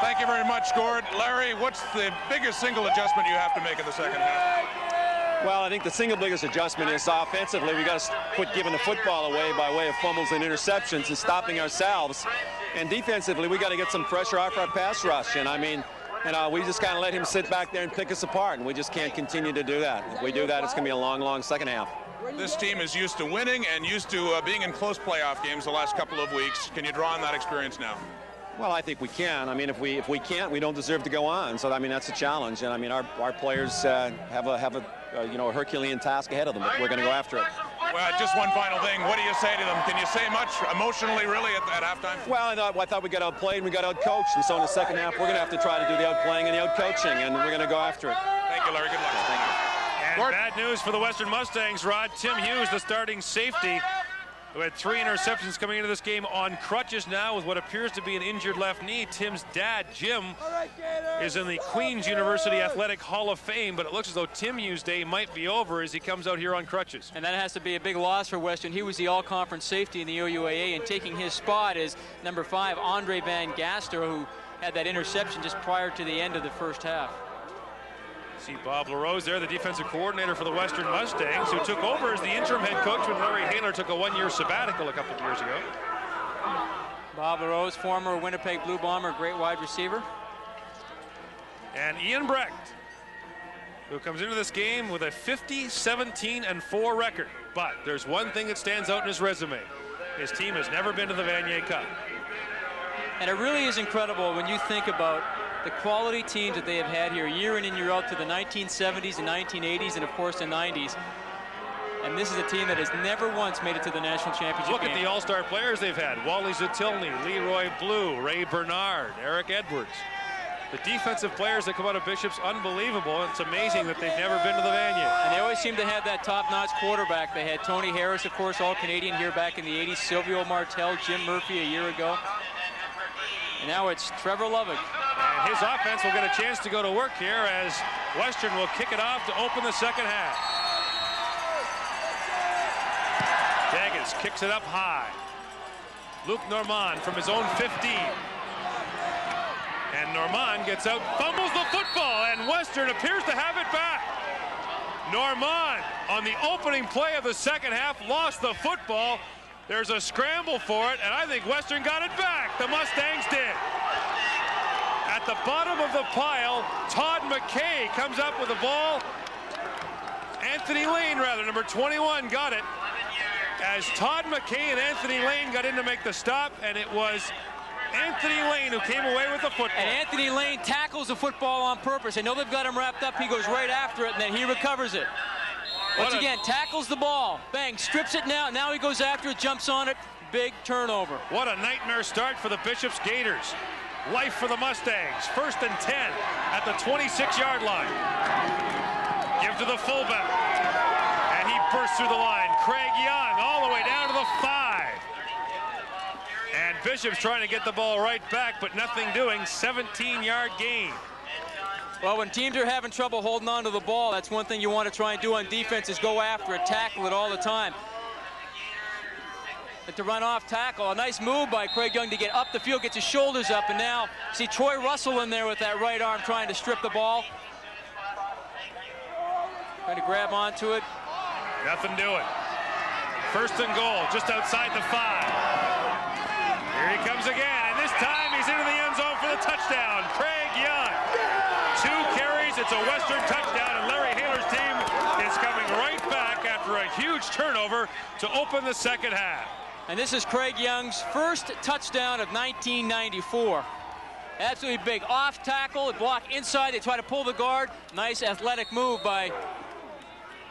Thank you very much, Gord. Larry, what's the biggest single adjustment you have to make in the second half? Well, I think the single biggest adjustment is offensively. We got to quit giving the football away by way of fumbles and interceptions and stopping ourselves. And defensively, we got to get some pressure off our pass rush. And I mean, we just kind of let him sit back there and pick us apart, and we just can't continue to do that. If we do that, it's going to be a long, long second half. This team is used to winning and used to being in close playoff games the last couple of weeks. Can you draw on that experience now? Well, I think we can. I mean, if we can't, we don't deserve to go on. So I mean, that's a challenge. And I mean, our players have a Herculean task ahead of them. But we're going to go after it. Well, just one final thing. What do you say to them? Can you say much emotionally, really, at halftime? Well, I thought we got outplayed and we got outcoached. And so in the second half, we're going to have to try to do the outplaying and the outcoaching, and we're going to go after it. Thank you, Larry. Good luck. Thank you. And bad news for the Western Mustangs, Rod. Tim Hughes, the starting safety, who had 3 interceptions coming into this game, on crutches now with what appears to be an injured left knee. Tim's dad, Jim, is in the Queen's University Athletic Hall of Fame, but it looks as though Tim Hughes' day might be over as he comes out here on crutches. And that has to be a big loss for Western. He was the all-conference safety in the OUAA, and taking his spot is number 5, Andre Van Gaster, who had that interception just prior to the end of the first half. See Bob LaRose there, the defensive coordinator for the Western Mustangs, who took over as the interim head coach when Larry Haler took a 1-year sabbatical a couple of years ago. Bob LaRose, former Winnipeg Blue Bomber, great wide receiver. And Ian Brecht, who comes into this game with a 50-17-4 record. But there's one thing that stands out in his resume. His team has never been to the Vanier Cup. And it really is incredible when you think about the quality teams that they have had here year in and year out to the 1970s and 1980s and, of course, the 90s. And this is a team that has never once made it to the national championship Look game. at the all-star players they've had. Wally Zatilny, Leroy Blue, Ray Bernard, Eric Edwards. The defensive players that come out of Bishop's, unbelievable. It's amazing that they've never been to the Vanier. And they always seem to have that top-notch quarterback. They had Tony Harris, of course, all-Canadian here back in the 80s, Silvio Martel, Jim Murphy a year ago. And now it's Trevor Lovig. And his offense will get a chance to go to work here as Western will kick it off to open the second half. Jaggis kicks it up high. Luke Normand from his own 15. And Normand gets out, fumbles the football, and Western appears to have it back. Normand, on the opening play of the second half, lost the football. There's a scramble for it, and I think Western got it back. The Mustangs did. At At the bottom of the pile, Todd McKay comes up with the ball. Anthony Lane, rather, number 21, got it. As Todd McKay and Anthony Lane got in to make the stop, and it was Anthony Lane who came away with the football. And Anthony Lane tackles the football on purpose. They know they've got him wrapped up. He goes right after it, and then he recovers it. Once again, tackles the ball. Bang, strips it now. Now he goes after it, jumps on it. Big turnover. What a nightmare start for the Bishop's Gators. Life for the Mustangs. 1st and 10 at the 26-yard line. Give to the fullback. And he bursts through the line. Craig Young all the way down to the 5. And Bishop's trying to get the ball right back, but nothing doing. 17-yard gain. Well, when teams are having trouble holding on to the ball, that's one thing you want to try and do on defense is go after it, tackle it all the time. But to run off tackle, a nice move by Craig Young to get up the field, gets his shoulders up, and now see Troy Russell in there with that right arm trying to strip the ball. Trying to grab onto it. Nothing doing. 1st and goal, just outside the 5. Here he comes again, and this time he's into the end zone for the touchdown. Craig Young. 2 carries, it's a Western touchdown, and Larry Haler's team is coming right back after a huge turnover to open the second half. And this is Craig Young's first touchdown of 1994. Absolutely big. Off tackle, block inside, they try to pull the guard. Nice athletic move by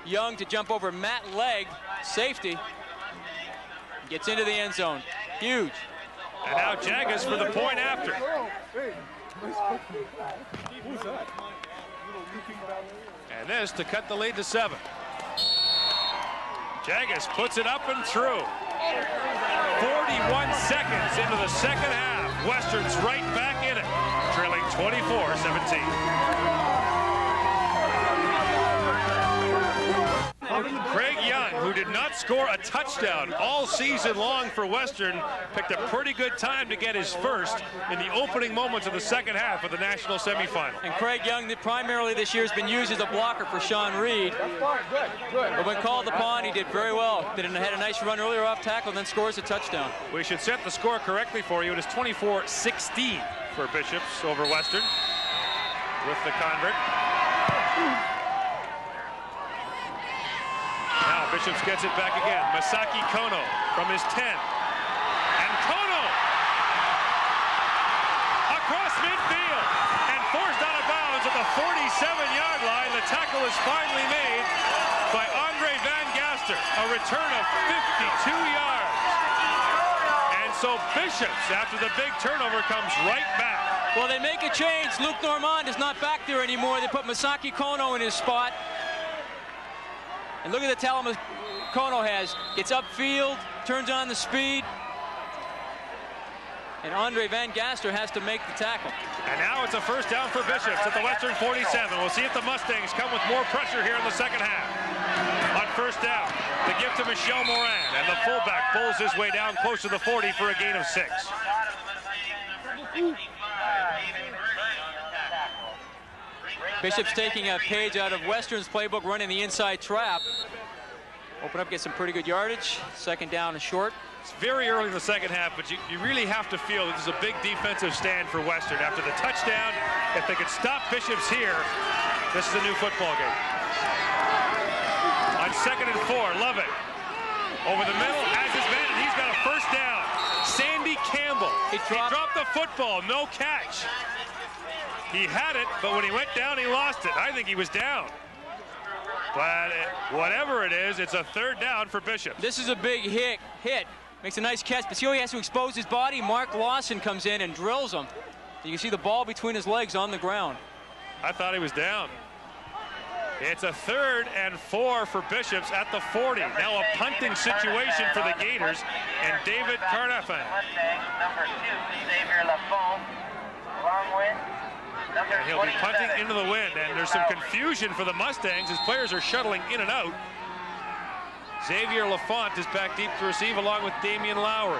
Young to jump over Matt Legg, safety. Gets into the end zone. Huge. And now Jagas for the point after. And this to cut the lead to 7. Jagas puts it up and through. 41 seconds into the second half. Western's right back in it, trailing 24-17. Craig Young, who did not score a touchdown all season long for Western, picked a pretty good time to get his first in the opening moments of the second half of the national semifinal. And Craig Young, primarily this year, has been used as a blocker for Sean Reed. But when called upon, he did very well. Had a nice run earlier off tackle, and then scores a touchdown. We should set the score correctly for you. It is 24-16 for Bishops over Western with the convert. Now Bishops gets it back again. Masaki Kono from his 10. And Kono across midfield and forced out of bounds at the 47-yard line. The tackle is finally made by Andre Van Gaster. A return of 52 yards. And so Bishops, after the big turnover, comes right back. Well, they make a change. Luke Normand is not back there anymore. They put Masaki Kono in his spot. And look at the talent Kono has. Gets upfield, turns on the speed. And Andre Van Gaster has to make the tackle. And now it's a first down for Bishops at the Western 47. We'll see if the Mustangs come with more pressure here in the second half. On first down, the gift to Michel Morin. And the fullback pulls his way down close to the 40 for a gain of 6. Bishop's taking a page out of Western's playbook, running the inside trap. Open up, get some pretty good yardage. Second down and short. It's very early in the second half, but you really have to feel that this is a big defensive stand for Western. After the touchdown, if they could stop Bishops here, this is a new football game. On 2nd and 4, Lovett. Over the middle, has his man, and he's got a first down. Sandy Campbell. He dropped the football, no catch. He had it, but when he went down, he lost it. I think he was down. But whatever it is, it's a third down for Bishop. This is a big hit. Makes a nice catch, but see how he has to expose his body? Mark Lawson comes in and drills him. You can see the ball between his legs on the ground. I thought he was down. It's a 3rd and 4 for Bishops at the 40. Now a punting situation for the Gators and David Carnafan. Number 2, Xavier Lafont. Long way. And he'll be punting into the wind, and there's some confusion for the Mustangs as players are shuttling in and out. Xavier Lafont is back deep to receive along with Damian Lowry.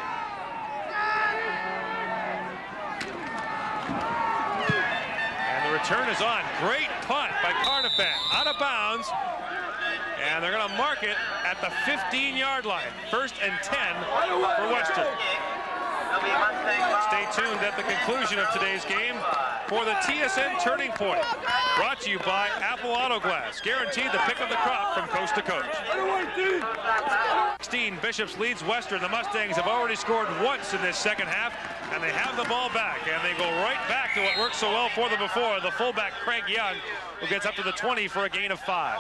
And the return is on. Great punt by Carnafan. Out of bounds. And they're going to mark it at the 15-yard line. 1st and 10 for Western. Stay tuned at the conclusion of today's game for the TSN Turning Point. Brought to you by Apple Auto Glass. Guaranteed the pick of the crop from coast to coast. 16, Bishops leads Western. The Mustangs have already scored once in this second half, and they have the ball back, and they go right back to what worked so well for them before. The fullback, Craig Young, who gets up to the 20 for a gain of 5.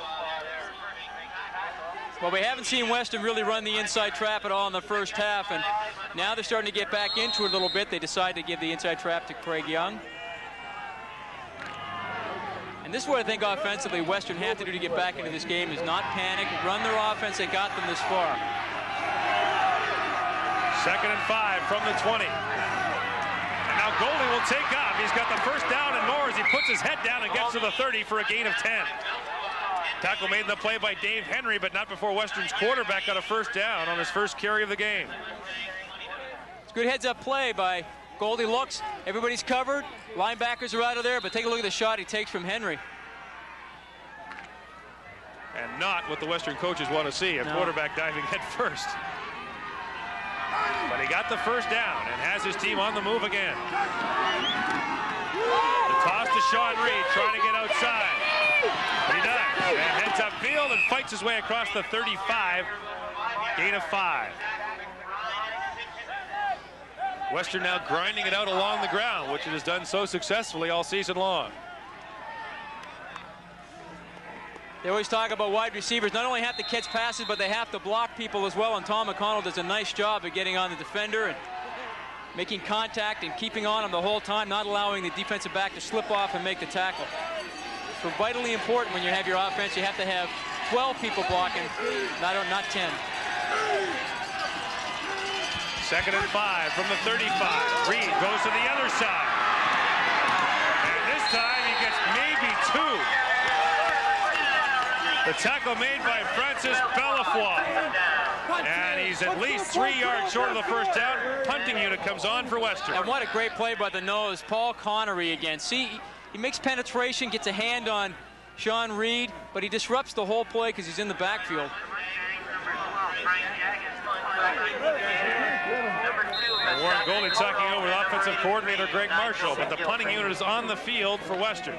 Well, we haven't seen Western really run the inside trap at all in the first half, and now they're starting to get back into it a little bit. They decide to give the inside trap to Craig Young. And this is what I think offensively Western have to do to get back into this game, is not panic, run their offense. They got them this far. 2nd and 5 from the 20. And now Goldie will take off. He's got the first down and more as he puts his head down and gets to the 30 for a gain of 10. Tackle made in the play by Dave Henry, but not before Western's quarterback got a first down on his first carry of the game. It's good heads-up play by Goldie. Looks, everybody's covered. Linebackers are out of there, but take a look at the shot he takes from Henry. And not what the Western coaches want to see, a quarterback diving head first. But he got the first down and has his team on the move again. The toss to Sean Reed, trying to get outside. He does, and heads upfield and fights his way across the 35. Gain of 5. Western now grinding it out along the ground, which it has done so successfully all season long. They always talk about wide receivers not only have to catch passes, but they have to block people as well, and Tom McConnell does a nice job of getting on the defender and making contact and keeping on him the whole time, not allowing the defensive back to slip off and make the tackle. So vitally important when you have your offense, you have to have 12 people blocking, not 10. 2nd and 5 from the 35. Reed goes to the other side. And this time he gets maybe 2. The tackle made by Francis Bellefoy. And he's at least 3 yards short of the first down. Punting unit comes on for Western. And what a great play by the nose, Paul Connery again. See, he makes penetration, gets a hand on Sean Reed, but he disrupts the whole play because he's in the backfield. Warren Goldie talking over the offensive coordinator Greg Marshall, but the punting unit is on the field for Western.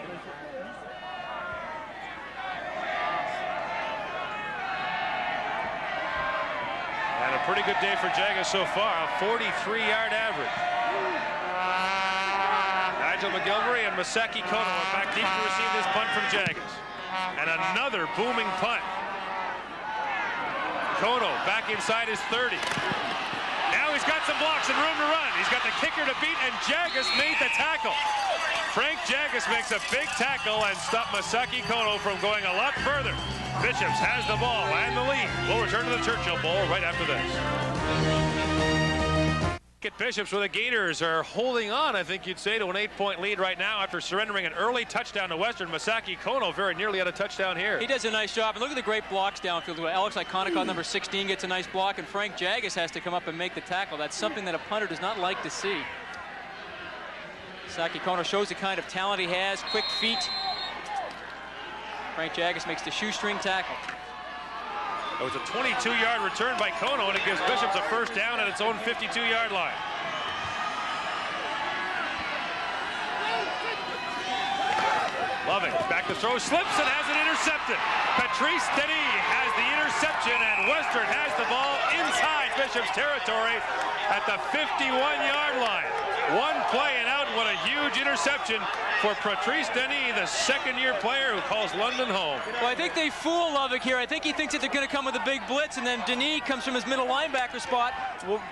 And a pretty good day for Jagas so far, a 43-yard average. Nigel McGilvery and Masaki Kono are back deep to receive this punt from Jagas. And another booming punt. Kono back inside his 30. Now he's got some blocks and room to run. He's got the kicker to beat, and Jagas made the tackle. Frank Jagas makes a big tackle and stopped Masaki Kono from going a lot further. Bishops has the ball and the lead. We'll return to the Churchill Bowl right after this. At Bishops, where the Gators are holding on, I think you'd say, to an 8-point lead right now after surrendering an early touchdown to Western. Masaki Kono very nearly had a touchdown here. He does a nice job, and look at the great blocks downfield. Alex Ikonikov, number 16, gets a nice block, and Frank Jagas has to come up and make the tackle. That's something that a punter does not like to see. Masaki Kono shows the kind of talent he has, quick feet. Frank Jagas makes the shoestring tackle. It was a 22-yard return by Kono, and it gives Bishops a first down at its own 52-yard line. Loving back to throw, slips and has it intercepted. Patrice Denis has the interception, and Western has the ball inside Bishops territory at the 51-yard line. One play and out. What a huge interception for Patrice Denis, the second-year player who calls London home. Well, I think they fool Lovick here. I think he thinks that they're going to come with a big blitz, and then Denis comes from his middle linebacker spot,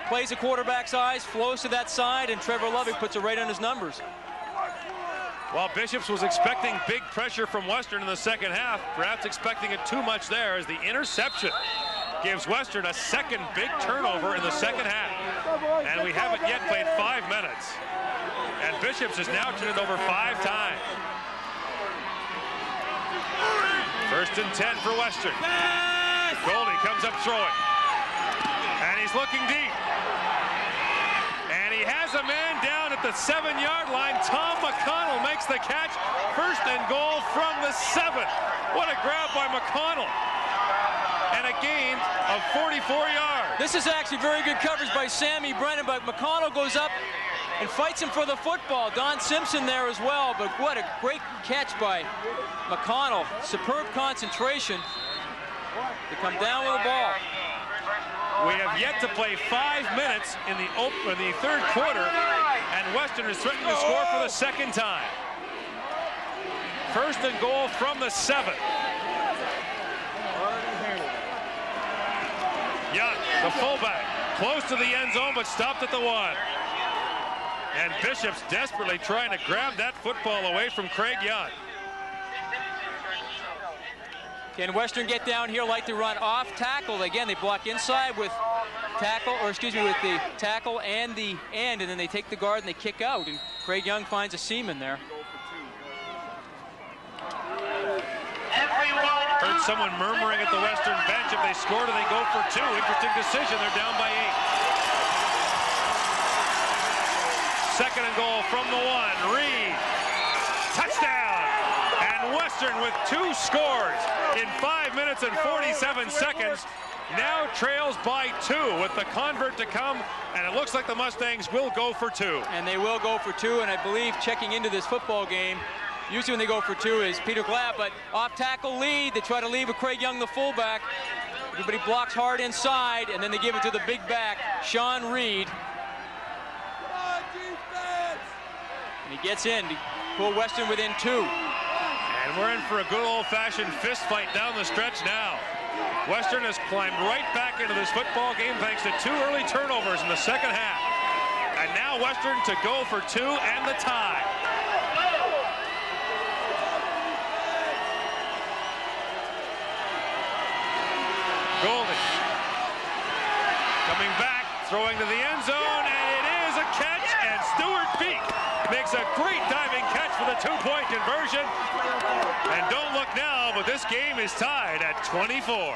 plays the quarterback's eyes, flows to that side, and Trevor Lovick puts it right on his numbers. While Bishops was expecting big pressure from Western in the second half, perhaps expecting it too much there, as the interception gives Western a second big turnover in the second half. And we haven't yet played 5 minutes. And Bishops has now turned it over 5 times. 1st and 10 for Western. Goldie comes up throwing. And he's looking deep. And he has a man down at the 7-yard line. Tom McConnell makes the catch. 1st and goal from the 7. What a grab by McConnell. And a gain of 44 yards. This is actually very good coverage by Sammy Brennan, but McConnell goes up and fights him for the football. Don Simpson there as well, but what a great catch by McConnell. Superb concentration to come down with the ball. We have yet to play 5 minutes in the third quarter, and Western is threatening to score for the second time. First and goal from the 7. Young, the fullback, close to the end zone, but stopped at the 1. And Bishop's desperately trying to grab that football away from Craig Young. Can Western get down here like to run off tackle? Again, they block inside with tackle, or excuse me, with the tackle and the end, and then they take the guard and they kick out. And Craig Young finds a seam in there. Heard someone murmuring at the Western bench. If they score, do they go for 2? Interesting decision. They're down by 8. Second and goal from the 1. Reed. Touchdown. And Western with 2 scores in 5 minutes and 47 seconds. Now trails by 2 with the convert to come, and it looks like the Mustangs will go for 2. And they will go for 2, and I believe checking into this football game, usually when they go for 2 is Peter Glatt, but off tackle lead. They try to leave with Craig Young, the fullback. Everybody blocks hard inside, and then they give it to the big back, Sean Reed. And he gets in to pull Western within 2. And we're in for a good old-fashioned fist fight down the stretch now. Western has climbed right back into this football game thanks to 2 early turnovers in the second half. And now Western to go for 2 and the tie. Goldie coming back, throwing to the end zone, and it is a catch, and Stuart Peak makes a great diving catch for the 2-point conversion. And don't look now, but this game is tied at 24.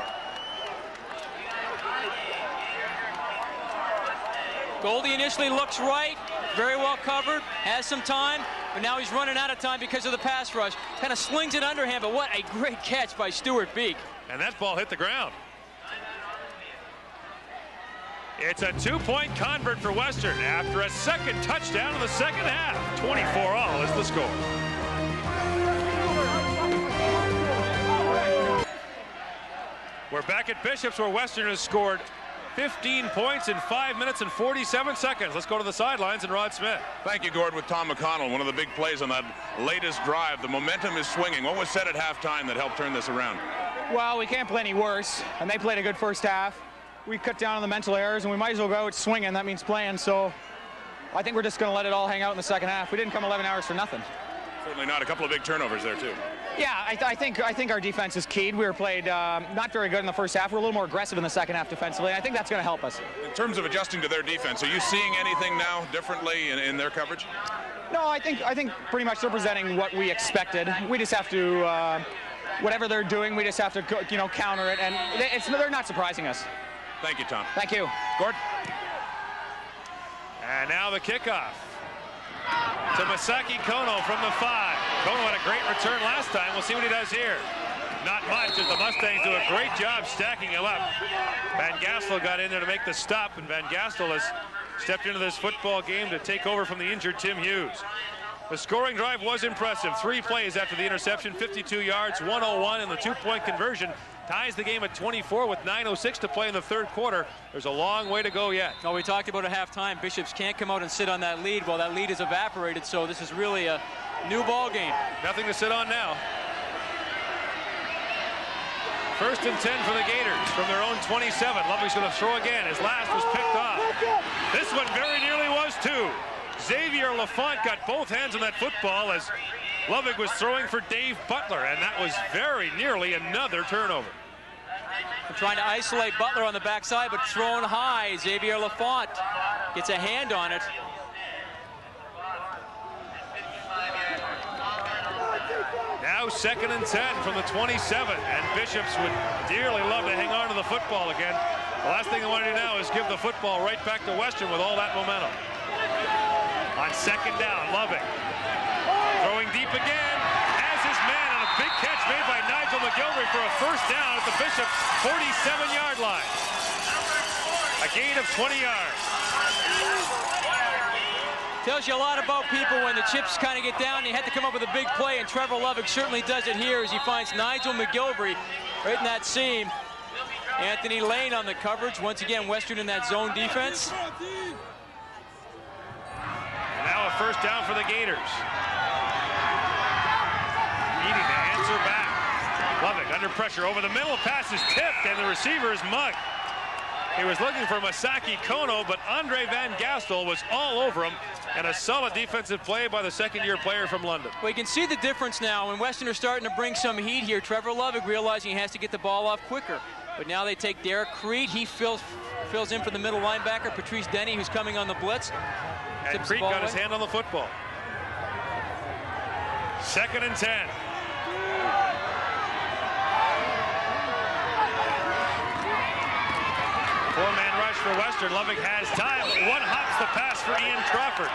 Goldie initially looks right, very well covered, has some time, but now he's running out of time because of the pass rush. Kind of slings it underhand, but what a great catch by Stuart Peak. And that ball hit the ground. It's a 2-point convert for Western after a second touchdown in the second half. 24-all is the score. We're back at Bishop's, where Western has scored 15 points in 5 minutes and 47 seconds. Let's go to the sidelines and Rod Smith. Thank you, Gord, with Tom McConnell. One of the big plays on that latest drive. The momentum is swinging. What was said at halftime that helped turn this around? Well, we can't play any worse, and they played a good first half. We cut down on the mental errors, and we might as well go out swinging. That means playing, so I think we're just going to let it all hang out in the second half. We didn't come 11 hours for nothing. Certainly not. A couple of big turnovers there, too. Yeah, I think our defense is keyed. We were played not very good in the first half. We're a little more aggressive in the second half defensively. I think that's going to help us. In terms of adjusting to their defense, are you seeing anything now differently in their coverage? No, I think pretty much they're presenting what we expected. We just have to, whatever they're doing, we just have to, counter it, and they're not surprising us. Thank you, Tom. Thank you. Gord. And now the kickoff to Masaki Kono from the 5. Kono had a great return last time. We'll see what he does here. Not much, as the Mustangs do a great job stacking him up. Van Gastel got in there to make the stop, and Van Gastel has stepped into this football game to take over from the injured Tim Hughes. The scoring drive was impressive. 3 plays after the interception, 52 yards, 101, and the 2-point conversion ties the game at 24 with 9:06 to play in the third quarter. There's a long way to go yet. Well, we talked about at halftime, Bishops can't come out and sit on that lead. Well, that lead is evaporated, so this is really a new ball game. Nothing to sit on now. First and 10 for the Gators from their own 27. Ludwig's going to throw again. His last was picked off. This one very nearly was too. Xavier Lafont got both hands on that football as Ludwig was throwing for Dave Butler, and that was very nearly another turnover. They're trying to isolate Butler on the backside, but thrown high. Xavier Lafont gets a hand on it. Now 2nd and 10 from the 27, and Bishops would dearly love to hang on to the football again. The last thing they want to do now is give the football right back to Western with all that momentum. On 2nd down, Ludwig throwing deep again, has his man, and a big catch made by Nigel McGilvery for a first down at the Bishop's 47-yard line. A gain of 20 yards. Tells you a lot about people when the chips kind of get down. You had to come up with a big play, and Trevor Lovick certainly does it here as he finds Nigel McGilvery right in that seam. Anthony Lane on the coverage. Once again, Western in that zone defense. And now a first down for the Gators. Needing to answer back. Lovick under pressure over the middle. Pass is tipped, and the receiver is mugged. He was looking for Masaki Kono, but Andre Van Gastel was all over him, and a solid defensive play by the second-year player from London. Well, you can see the difference now when Western are starting to bring some heat here. Trevor Lovick realizing he has to get the ball off quicker. But now they take Derek Creed. He fills in for the middle linebacker, Patrice Denny, who's coming on the blitz. And Creed got his hand on the football. 2nd and 10. Four-man rush for Western. Lovick has time. One hops the pass for Ian Crawford.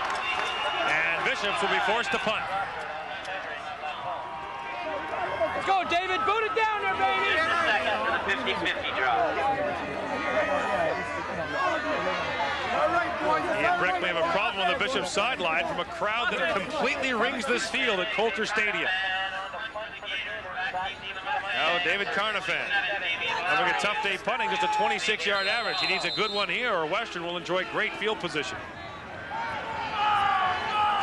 And Bishops will be forced to punt. Let's go, David. Boot it down there, baby. Here's the second for the 50-50 draw. Ian Brick may have a problem on the Bishops sideline from a crowd that completely rings this field at Coulter Stadium. Now David Carnafan having a tough day punting, just a 26-yard average. He needs a good one here or Western will enjoy great field position.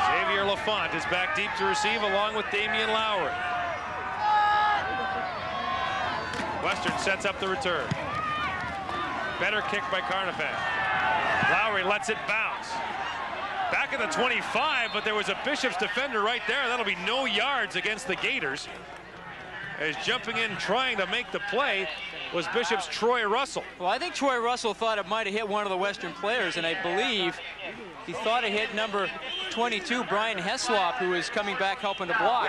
Xavier Lafont is back deep to receive along with Damian Lowry. Western sets up the return. Better kick by Carnafan. Lowry lets it bounce. Back at the 25, but there was a Bishops defender right there. That'll be no yards against the Gators. As jumping in trying to make the play was Bishop's Troy Russell. Well, I think Troy Russell thought it might have hit one of the Western players, and I believe he thought it hit number 22, Brian Heslop, who is coming back helping to block.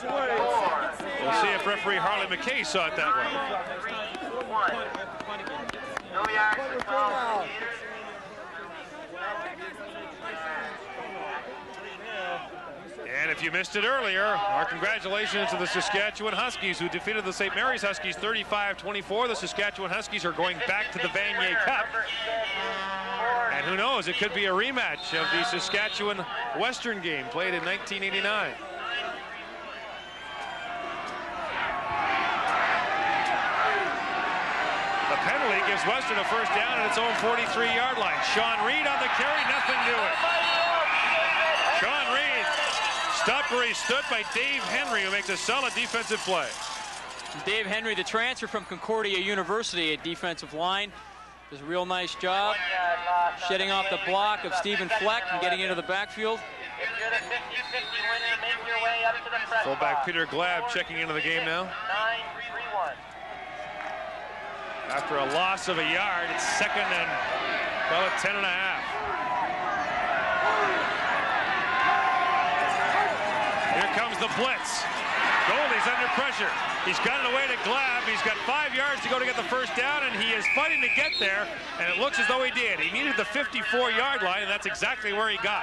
We'll see if referee Harley McKay saw it that way. No yards for call. And if you missed it earlier, our congratulations to the Saskatchewan Huskies, who defeated the St. Mary's Huskies 35-24. The Saskatchewan Huskies are going back to the Vanier Cup. And who knows, it could be a rematch of the Saskatchewan Western game played in 1989. The penalty gives Western a first down at its own 43-yard line. Sean Reed on the carry, nothing to it. Sean Reed stopped where he stood by Dave Henry, who makes a solid defensive play. Dave Henry, the transfer from Concordia University at defensive line, does a real nice job shedding off the block of Stephen Fleck and getting into the backfield. If you're the 50-50 winner, make your way up to the press Fullback box. Peter Glab checking into the game now. 9-3-1. After a loss of a yard, it's 2nd and, well, at 10 and a half. Here comes the blitz. Goldie's under pressure. He's got it away to Glab. He's got 5 yards to go to get the first down, and he is fighting to get there, and it looks as though he did. He needed the 54-yard line, and that's exactly where he got.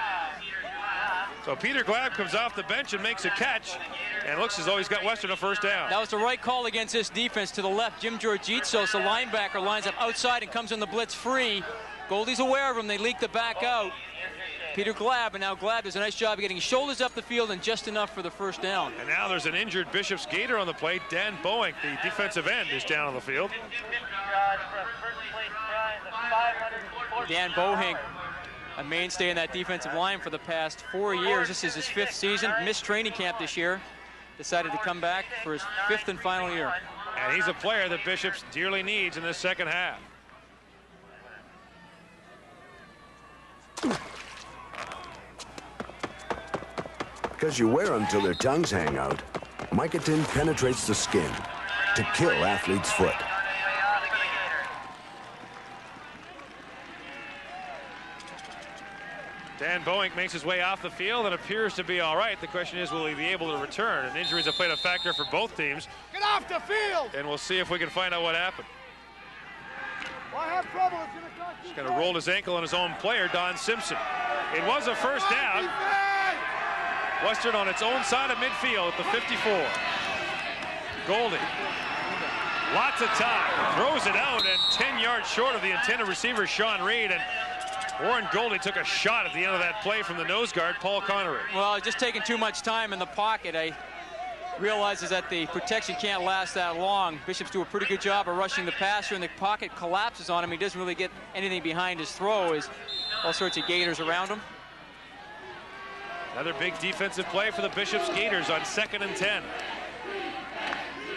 So Peter Glab comes off the bench and makes a catch, and it looks as though he's got Western a first down. That was the right call against this defense. To the left, Jim Georgitsos, the linebacker, lines up outside and comes on the blitz free. Goldie's aware of him. They leak the back out. Peter Glab, and now Glab does a nice job of getting his shoulders up the field and just enough for the first down. And now there's an injured Bishop's Gator on the plate. Dan Boeing, the defensive end, is down on the field. Dan Boeing, a mainstay in that defensive line for the past 4 years. This is his 5th season, missed training camp this year. Decided to come back for his 5th and final year. And he's a player that Bishops dearly needs in this second half. Because you wear them till their tongues hang out, Micotin penetrates the skin to kill athlete's foot. Dan Boeing makes his way off the field and appears to be all right. The question is, will he be able to return? And injuries have played a factor for both teams. Get off the field! And we'll see if we can find out what happened. Well, I have trouble. He's going to roll his ankle on his own player, Don Simpson. It was a first down. Western on its own side of midfield at the 54. Goldie. Lots of time. Throws it out and 10 yards short of the intended receiver, Sean Reed. And Warren Goldie took a shot at the end of that play from the nose guard, Paul Connery. Well, just taking too much time in the pocket. I realizes that the protection can't last that long. Bishops do a pretty good job of rushing the passer, and the pocket collapses on him. He doesn't really get anything behind his throw. Is all sorts of Gators around him. Another big defensive play for the Bishops Gators on 2nd and 10.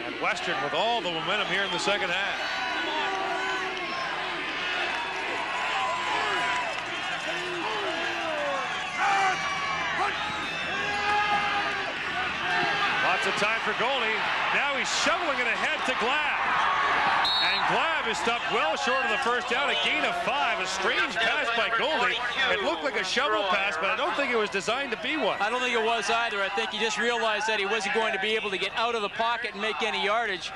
And Western with all the momentum here in the second half. Lots of time for Goldie. Now he's shoveling it ahead to Glab. And Glab is stopped well short of the first down. A gain of 5. A strange pass by Goldie. It looked like a shovel pass, but I don't think it was designed to be one. I don't think it was either. I think he just realized that he wasn't going to be able to get out of the pocket and make any yardage.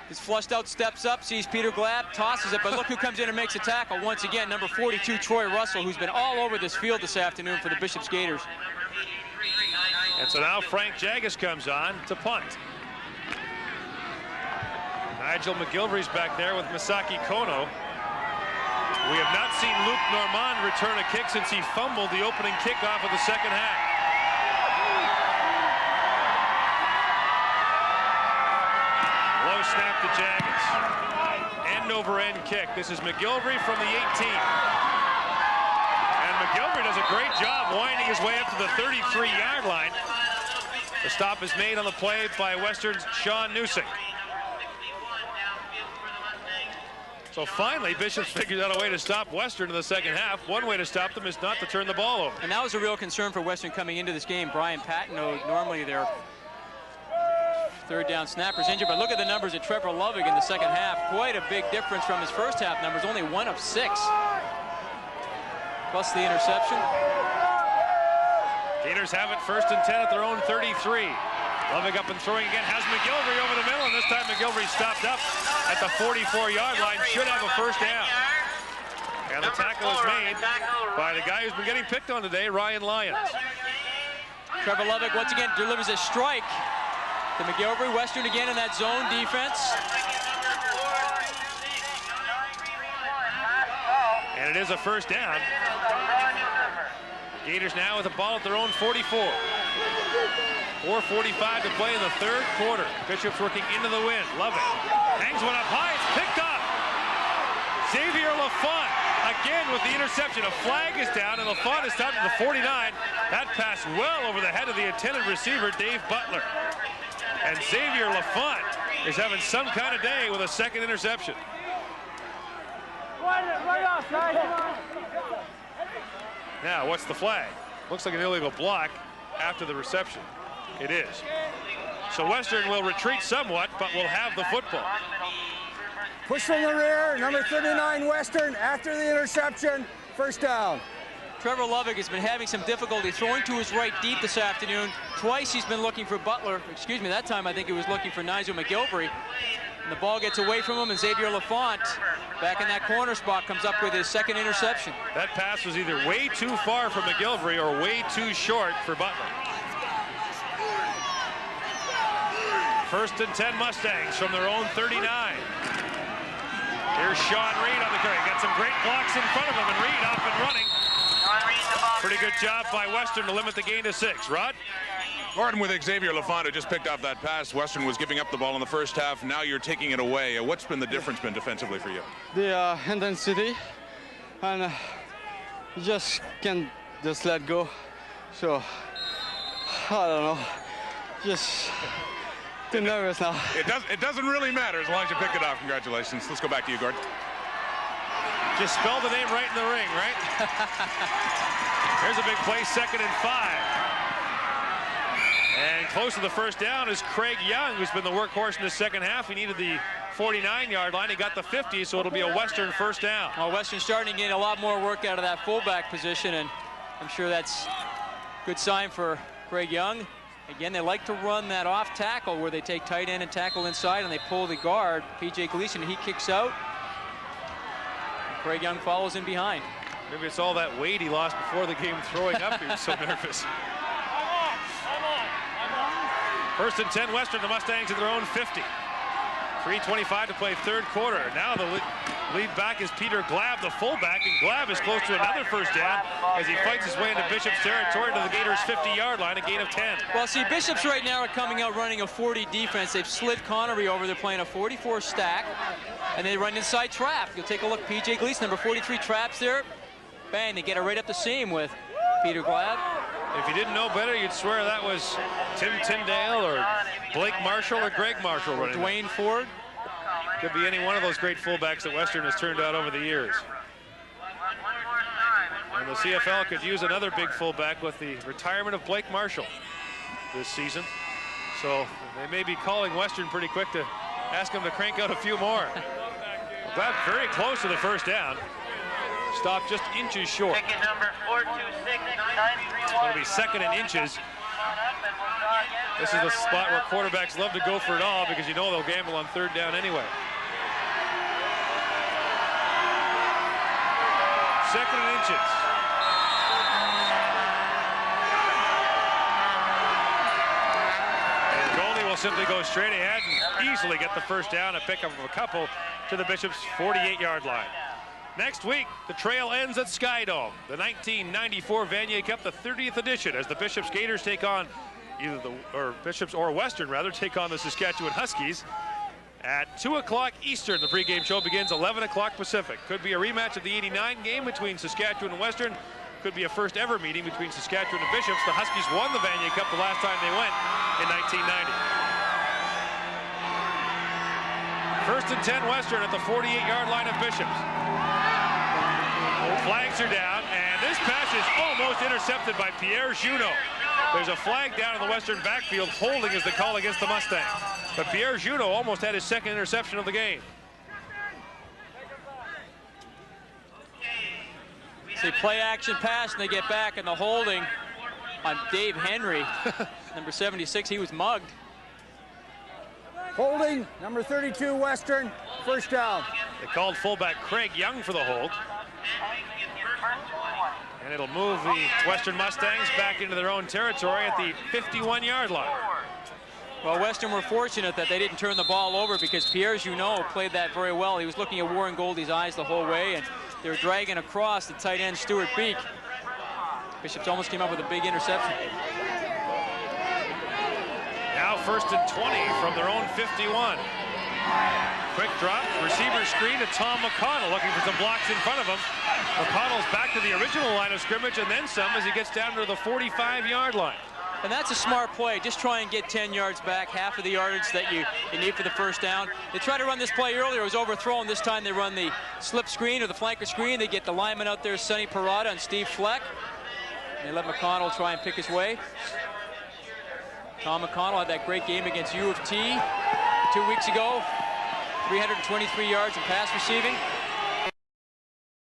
He's flushed out, steps up, sees Peter Glab, tosses it, but look who comes in and makes a tackle once again. Number 42, Troy Russell, who's been all over this field this afternoon for the Bishops Gators. And so now Frank Jaggis comes on to punt. Nigel McGilvery's back there with Masaki Kono. We have not seen Luke Normand return a kick since he fumbled the opening kickoff of the second half. Low snap to Jaggis. End over end kick. This is McGilvery from the 18. And McGilvery does a great job winding his way up to the 33-yard line. The stop is made on the play by Western's Sean Newsick. So finally, Bishops figured out a way to stop Western in the second half. One way to stop them is not to turn the ball over. And that was a real concern for Western coming into this game. Brian Patino, normally their third down snapper's injured, but look at the numbers of Trevor Lovig in the second half. Quite a big difference from his first half numbers, only 1 of 6. Plus the interception. Gators have it 1st and 10 at their own 33. Lovig up and throwing again, has McGilvery over the middle, and this time McGilvery stopped up at the 44-yard line, should have a first down. And the tackle is made by the guy who's been getting picked on today, Ryan Lyons. Trevor Lovig once again delivers a strike to McGilvery. Western again in that zone defense. And it is a first down. Gators now with the ball at their own 44. 4:45 to play in the third quarter. Bishops working into the wind. Love it. Hangs one up high. It's picked up. Xavier Lafont again with the interception. A flag is down, and Lafont is down to the 49. That pass well over the head of the intended receiver, Dave Butler. And Xavier Lafont is having some kind of day with a second interception. Now, what's the flag? Looks like an illegal block after the reception. It is. So Western will retreat somewhat, but will have the football. Push from the rear, number 39 Western after the interception, first down. Trevor Lovig has been having some difficulty throwing to his right deep this afternoon. Twice he's been looking for Butler. Excuse me, that time I think he was looking for Nigel McGilvery. And the ball gets away from him, and Xavier Lafont, back in that corner spot, comes up with his second interception. That pass was either way too far for McGilvery or way too short for Butler. 1st and 10 Mustangs from their own 39. Here's Sean Reed on the carry. Got some great blocks in front of him, and Reed off and running. Pretty good job by Western to limit the gain to 6. Rod? Gordon, with Xavier Lafont, who just picked off that pass. Western was giving up the ball in the first half. Now you're taking it away. What's been the difference been defensively for you? The intensity, and you just can't just let go. So, I don't know, just too nervous now. It doesn't really matter as long as you picked it off. Congratulations. Let's go back to you, Gordon. Just spell the name right in the ring, right? Here's a big play, 2nd and 5. And close to the first down is Craig Young, who's been the workhorse in the second half. He needed the 49-yard line. He got the 50, so it'll be a Western first down. Well, Western's starting to get a lot more work out of that fullback position, and I'm sure that's a good sign for Craig Young. Again, they like to run that off tackle where they take tight end and tackle inside, and they pull the guard, P.J. Gleason. He kicks out. And Craig Young follows in behind. Maybe it's all that weight he lost before the game throwing up. He was so nervous. First and 10 Western, the Mustangs at their own 50. 3:25 to play third quarter. Now the lead back is Peter Glab, the fullback, and Glab is close to another first down as he fights his way into Bishop's territory to the Gators' 50-yard line, a gain of 10. Well, see, Bishops right now are coming out running a 40 defense. They've slid Connery over. They're playing a 44 stack, and they run inside trap. You'll take a look. P.J. Gleason, number 43, traps there. Bang, they get it right up the seam with Peter Glab. If you didn't know better, you'd swear that was Tim Tyndale or Blake Marshall or Greg Marshall running. Dwayne Ford. Could be any one of those great fullbacks that Western has turned out over the years. And the CFL could use another big fullback with the retirement of Blake Marshall this season. So they may be calling Western pretty quick to ask them to crank out a few more. Glad very close to the first down. Stopped just inches short. Ticket number 426-931. It'll be second and inches. This is the spot where quarterbacks love to go for it all because you know they'll gamble on third down anyway. Second and inches. And Goldie will simply go straight ahead and easily get the first down, a pickup of a couple to the Bishops' 48-yard line. Next week, the trail ends at Skydome. The 1994 Vanier Cup, the 30th edition, as the Bishops Gators take on Bishops or Western rather, take on the Saskatchewan Huskies at 2 o'clock Eastern. The pregame show begins 11 o'clock Pacific. Could be a rematch of the '89 game between Saskatchewan and Western. Could be a first ever meeting between Saskatchewan and Bishops. The Huskies won the Vanier Cup the last time they went in 1990. First and 10 Western at the 48-yard line of Bishops. Flags are down, and this pass is almost intercepted by Pierre Junot. There's a flag down in the Western backfield. Holding is the call against the Mustangs. But Pierre Junot almost had his second interception of the game. See, play action pass, and they get back, and the holding on Dave Henry, number 76, he was mugged. Holding, number 32, Western, first down. They called fullback Craig Young for the hold. And it'll move the Western Mustangs back into their own territory at the 51-yard line. Well, Western were fortunate that they didn't turn the ball over because Pierre Junot played that very well. He was looking at Warren Goldie's eyes the whole way, and they were dragging across the tight end Stuart Beek. Bishops almost came up with a big interception. Now first and 20 from their own 51. Quick drop, receiver screen to Tom McConnell, looking for some blocks in front of him. McConnell's back to the original line of scrimmage and then some as he gets down to the 45-yard line. And that's a smart play. Just try and get 10 yards back, half of the yardage that you need for the first down. They tried to run this play earlier. It was overthrown. This time they run the slip screen or the flanker screen. They get the lineman out there, Sonny Parada and Steve Fleck. And they let McConnell try and pick his way. Tom McConnell had that great game against U of T 2 weeks ago. 323 yards in pass receiving.